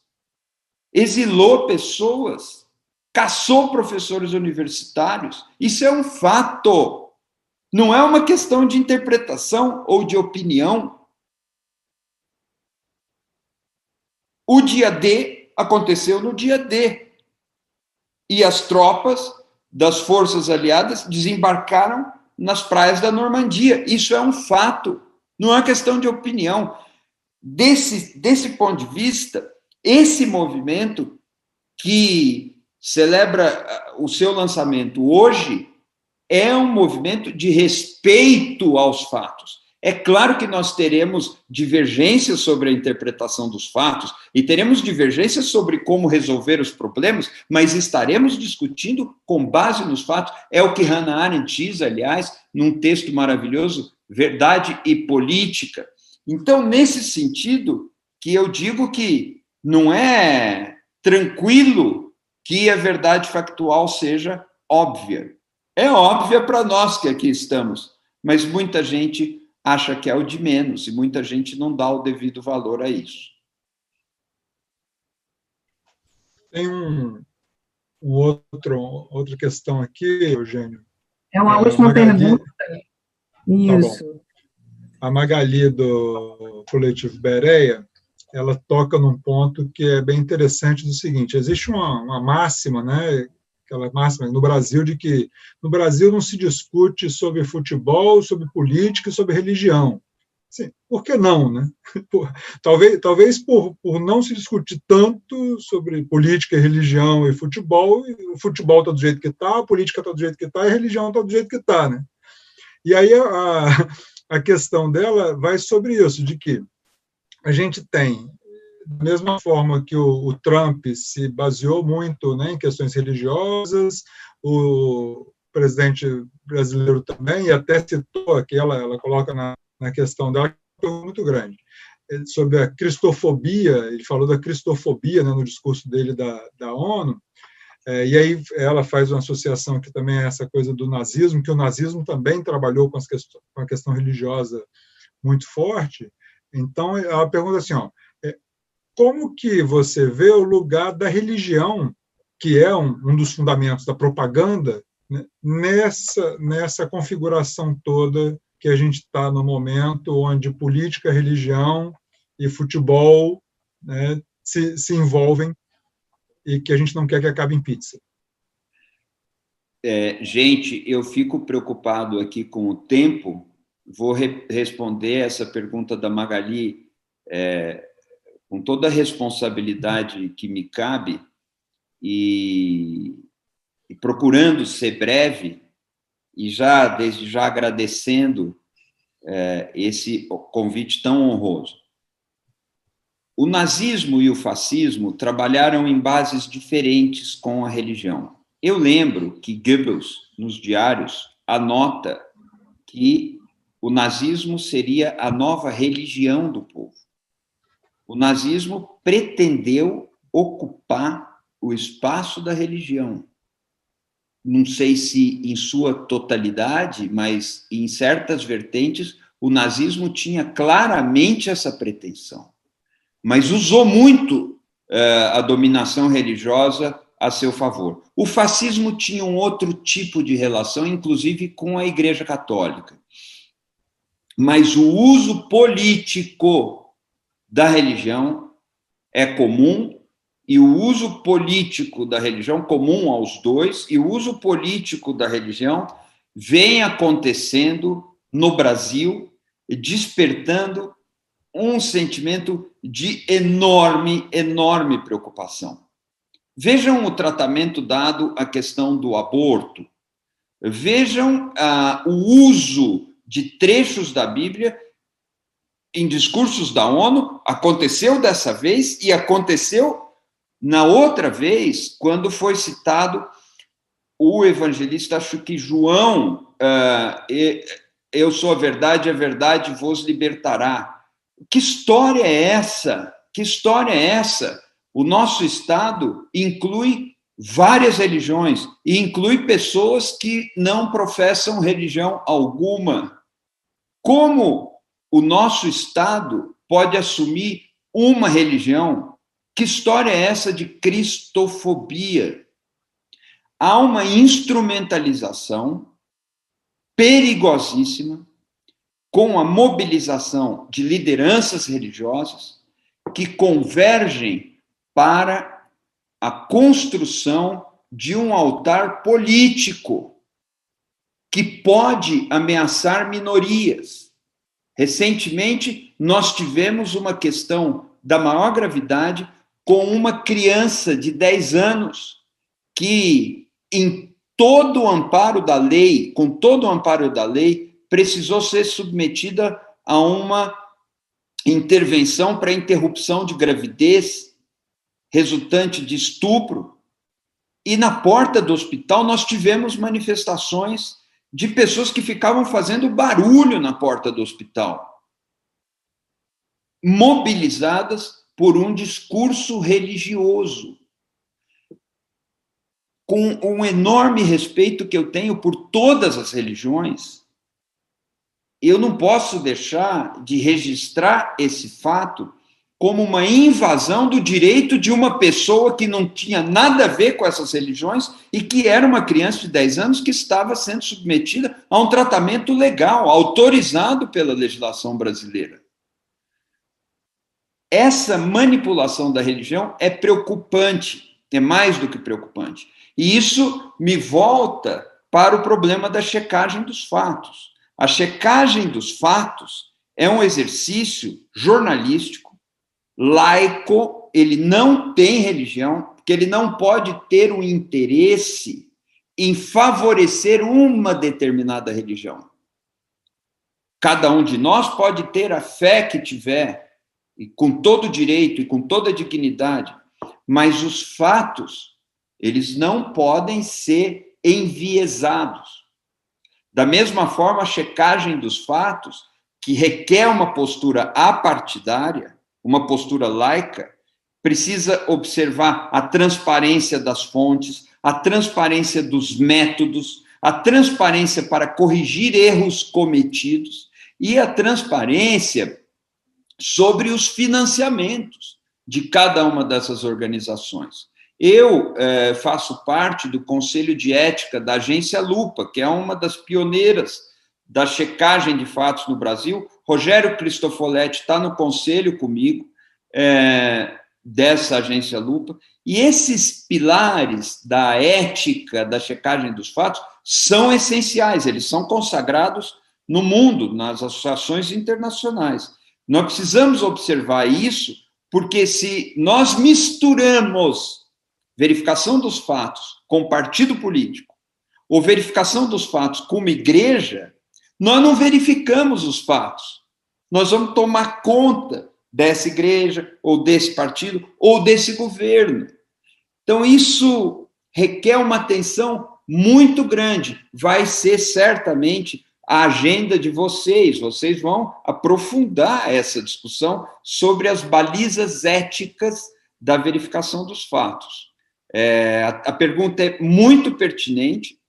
exilou pessoas, caçou professores universitários. Isso é um fato. Não é uma questão de interpretação ou de opinião. O dia D aconteceu no dia D. E as tropas das forças aliadas desembarcaram nas praias da Normandia. Isso é um fato. Não é uma questão de opinião. Desse ponto de vista, esse movimento que celebra o seu lançamento hoje é um movimento de respeito aos fatos. É claro que nós teremos divergências sobre a interpretação dos fatos e teremos divergências sobre como resolver os problemas, mas estaremos discutindo com base nos fatos. É o que Hannah Arendt diz, aliás, num texto maravilhoso, Verdade e Política. Então, nesse sentido, que eu digo que não é tranquilo que a verdade factual seja óbvia. É óbvia para nós que aqui estamos, mas muita gente acha que é o de menos, e muita gente não dá o devido valor a isso. Tem outra questão aqui, Eugênio. É uma última pergunta. Isso. Tá, a Magali, do Coletivo Bereia, ela toca num ponto que é bem interessante do seguinte: existe uma máxima, né, aquela máxima no Brasil, de que no Brasil não se discute sobre futebol, sobre política e sobre religião. Assim, por que não, né? Talvez por não se discutir tanto sobre política, religião e o futebol está do jeito que está, a política está do jeito que está e a religião está do jeito que está, né? E aí a questão dela vai sobre isso, de que a gente tem, da mesma forma que o Trump se baseou muito, né, em questões religiosas, o presidente brasileiro também, e até citou aqui, ela coloca na questão dela, que é muito grande, sobre a cristofobia. Ele falou da cristofobia, né, no discurso dele da ONU, e aí ela faz uma associação que também é essa coisa do nazismo, que o nazismo também trabalhou com a questão religiosa muito forte. Então, ela pergunta assim, como que você vê o lugar da religião, que é um dos fundamentos da propaganda, né, nessa configuração toda que a gente está no momento, onde política, religião e futebol, né, se envolvem, e que a gente não quer que acabe em pizza? Gente, eu fico preocupado aqui com o tempo. Vou responder essa pergunta da Magali com toda a responsabilidade que me cabe e procurando ser breve e desde já agradecendo esse convite tão honroso. O nazismo e o fascismo trabalharam em bases diferentes com a religião. Eu lembro que Goebbels, nos diários, anota que o nazismo seria a nova religião do povo. O nazismo pretendeu ocupar o espaço da religião. Não sei se em sua totalidade, mas em certas vertentes, o nazismo tinha claramente essa pretensão. Mas usou muito a dominação religiosa a seu favor. O fascismo tinha um outro tipo de relação, inclusive com a Igreja Católica. Mas o uso político da religião é comum, e o uso político da religião, comum aos dois, e o uso político da religião vem acontecendo no Brasil, despertando um sentimento de enorme preocupação. Vejam o tratamento dado à questão do aborto. Vejam o uso de trechos da Bíblia em discursos da ONU. Aconteceu dessa vez e aconteceu na outra vez, quando foi citado o evangelista, acho que João, eu sou a verdade vos libertará. Que história é essa? Que história é essa? O nosso Estado inclui várias religiões e inclui pessoas que não professam religião alguma. Como o nosso Estado pode assumir uma religião? Que história é essa de cristofobia? há uma instrumentalização perigosíssima com a mobilização de lideranças religiosas que convergem para a construção de um altar político que pode ameaçar minorias. Recentemente, nós tivemos uma questão da maior gravidade com uma criança de 10 anos que, em todo o amparo da lei, com todo o amparo da lei, precisou ser submetida a uma intervenção para interrupção de gravidez resultante de estupro. E na porta do hospital nós tivemos manifestações de pessoas que ficavam fazendo barulho na porta do hospital, mobilizadas por um discurso religioso. Com um enorme respeito que eu tenho por todas as religiões, eu não posso deixar de registrar esse fato como uma invasão do direito de uma pessoa que não tinha nada a ver com essas religiões e que era uma criança de 10 anos que estava sendo submetida a um tratamento legal, autorizado pela legislação brasileira. Essa manipulação da religião é preocupante, é mais do que preocupante. E isso me volta para o problema da checagem dos fatos. A checagem dos fatos é um exercício jornalístico, laico, ele não tem religião, porque ele não pode ter um interesse em favorecer uma determinada religião. Cada um de nós pode ter a fé que tiver, e com todo direito e com toda dignidade, mas os fatos, eles não podem ser enviesados. Da mesma forma, a checagem dos fatos, que requer uma postura apartidária, uma postura laica, precisa observar a transparência das fontes, a transparência dos métodos, a transparência para corrigir erros cometidos e a transparência sobre os financiamentos de cada uma dessas organizações. Eu faço parte do Conselho de Ética da Agência Lupa, que é uma das pioneiras da checagem de fatos no Brasil. Rogério Cristofoletti está no conselho comigo dessa Agência Lupa, e esses pilares da ética, da checagem dos fatos, são essenciais, eles são consagrados no mundo, nas associações internacionais. Nós precisamos observar isso, porque se nós misturamos verificação dos fatos com partido político, ou verificação dos fatos com uma igreja, nós não verificamos os fatos. Nós vamos tomar conta dessa igreja, ou desse partido, ou desse governo. Então, isso requer uma atenção muito grande. Vai ser certamente a agenda de vocês. Vocês vão aprofundar essa discussão sobre as balizas éticas da verificação dos fatos. A pergunta é muito pertinente,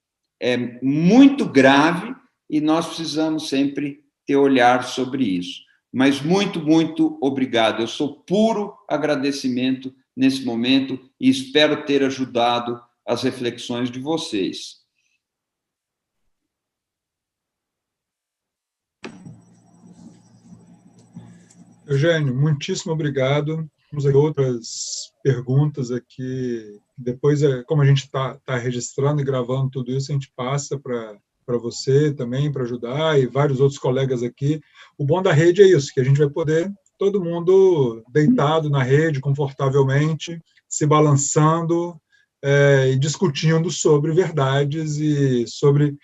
é muito grave, e nós precisamos sempre ter olhar sobre isso. Mas muito, muito obrigado. Eu sou puro agradecimento nesse momento e espero ter ajudado as reflexões de vocês. Eugênio, muitíssimo obrigado. Temos outras perguntas aqui. Depois, como a gente está registrando e gravando tudo isso, a gente passa para você também, para ajudar, e vários outros colegas aqui. O bom da rede é isso, que a gente vai poder, todo mundo deitado na rede, confortavelmente, se balançando e discutindo sobre verdades e sobre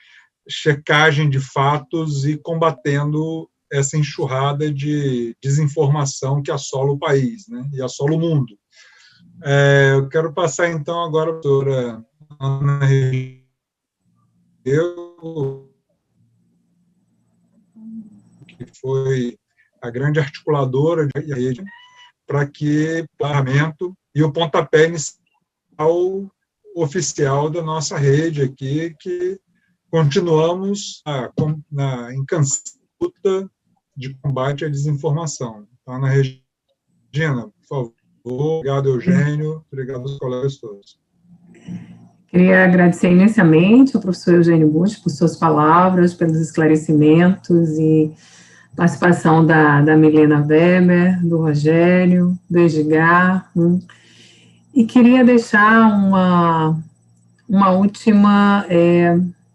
checagem de fatos e combatendo essa enxurrada de desinformação que assola o país, né, e assola o mundo. Eu quero passar, então, agora a doutora Ana Regina, que foi a grande articuladora da rede, para que o parlamento e o pontapé inicial oficial da nossa rede aqui, que continuamos na incansável luta de combate à desinformação. Então, Ana Regina, por favor. Obrigado, Eugênio. Obrigado aos colegas todos. Queria agradecer imensamente ao professor Eugênio Busch por suas palavras, pelos esclarecimentos e participação da Milena Weber, do Rogério, do Edgar. E queria deixar uma última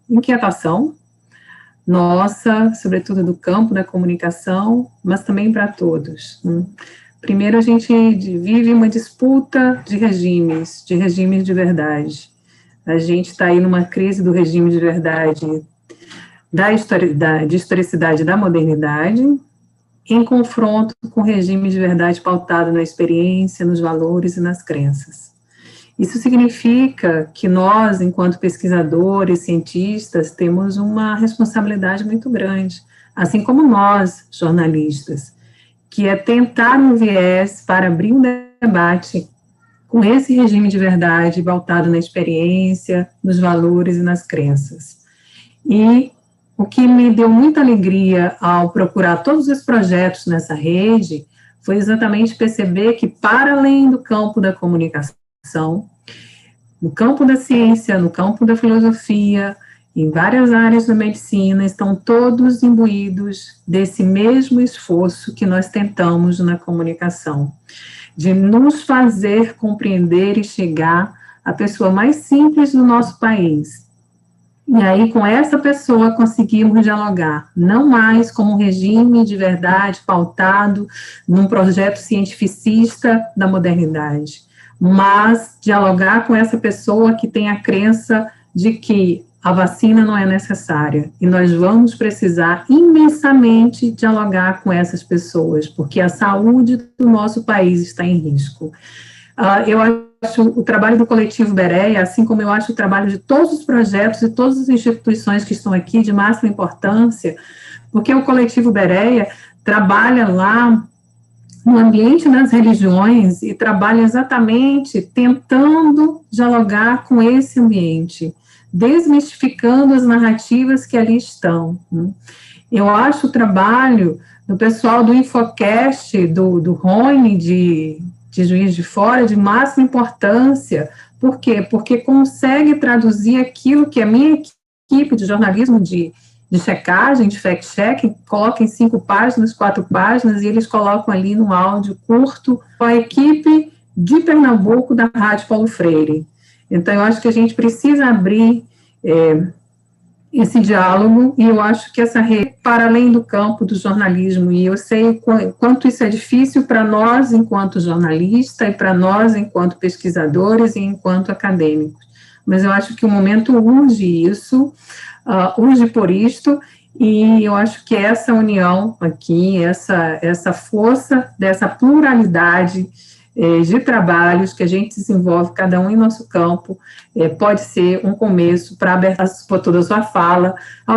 inquietação nossa, sobretudo do campo da comunicação, mas também para todos. Primeiro, a gente vive uma disputa de regimes de verdade. A gente está aí numa crise do regime de verdade, de historicidade da modernidade, em confronto com o regime de verdade pautado na experiência, nos valores e nas crenças. Isso significa que nós, enquanto pesquisadores, cientistas, temos uma responsabilidade muito grande, assim como nós, jornalistas, que é tentar um viés para abrir um debate com esse regime de verdade pautado na experiência, nos valores e nas crenças. E o que me deu muita alegria ao procurar todos os projetos nessa rede foi exatamente perceber que, para além do campo da comunicação, no campo da ciência, no campo da filosofia, em várias áreas da medicina, estão todos imbuídos desse mesmo esforço que nós tentamos na comunicação, de nos fazer compreender e chegar à pessoa mais simples do nosso país. E aí, com essa pessoa, conseguimos dialogar, não mais como um regime de verdade pautado num projeto cientificista da modernidade, mas dialogar com essa pessoa que tem a crença de que a vacina não é necessária, e nós vamos precisar imensamente dialogar com essas pessoas, porque a saúde do nosso país está em risco. Eu acho o trabalho do Coletivo Bereia, assim como eu acho o trabalho de todos os projetos e todas as instituições que estão aqui de máxima importância, porque o Coletivo Bereia trabalha lá no ambiente das religiões e trabalha exatamente tentando dialogar com esse ambiente, desmistificando as narrativas que ali estão. Eu acho o trabalho do pessoal do Infocast, do Rony, de Juiz de Fora, de máxima importância. Por quê? Porque consegue traduzir aquilo que a minha equipe de jornalismo de checagem, de fact-checking, coloca em 5 páginas, 4 páginas, e eles colocam ali num áudio curto com a equipe de Pernambuco da Rádio Paulo Freire. Então, eu acho que a gente precisa abrir esse diálogo, e eu acho que essa rede, para além do campo do jornalismo, e eu sei quanto isso é difícil para nós, enquanto jornalistas, e para nós, enquanto pesquisadores e enquanto acadêmicos, mas eu acho que o momento urge isso, urge por isto, e eu acho que essa união aqui, essa força dessa pluralidade de trabalhos que a gente desenvolve, cada um em nosso campo, pode ser um começo para abertar toda a sua fala ao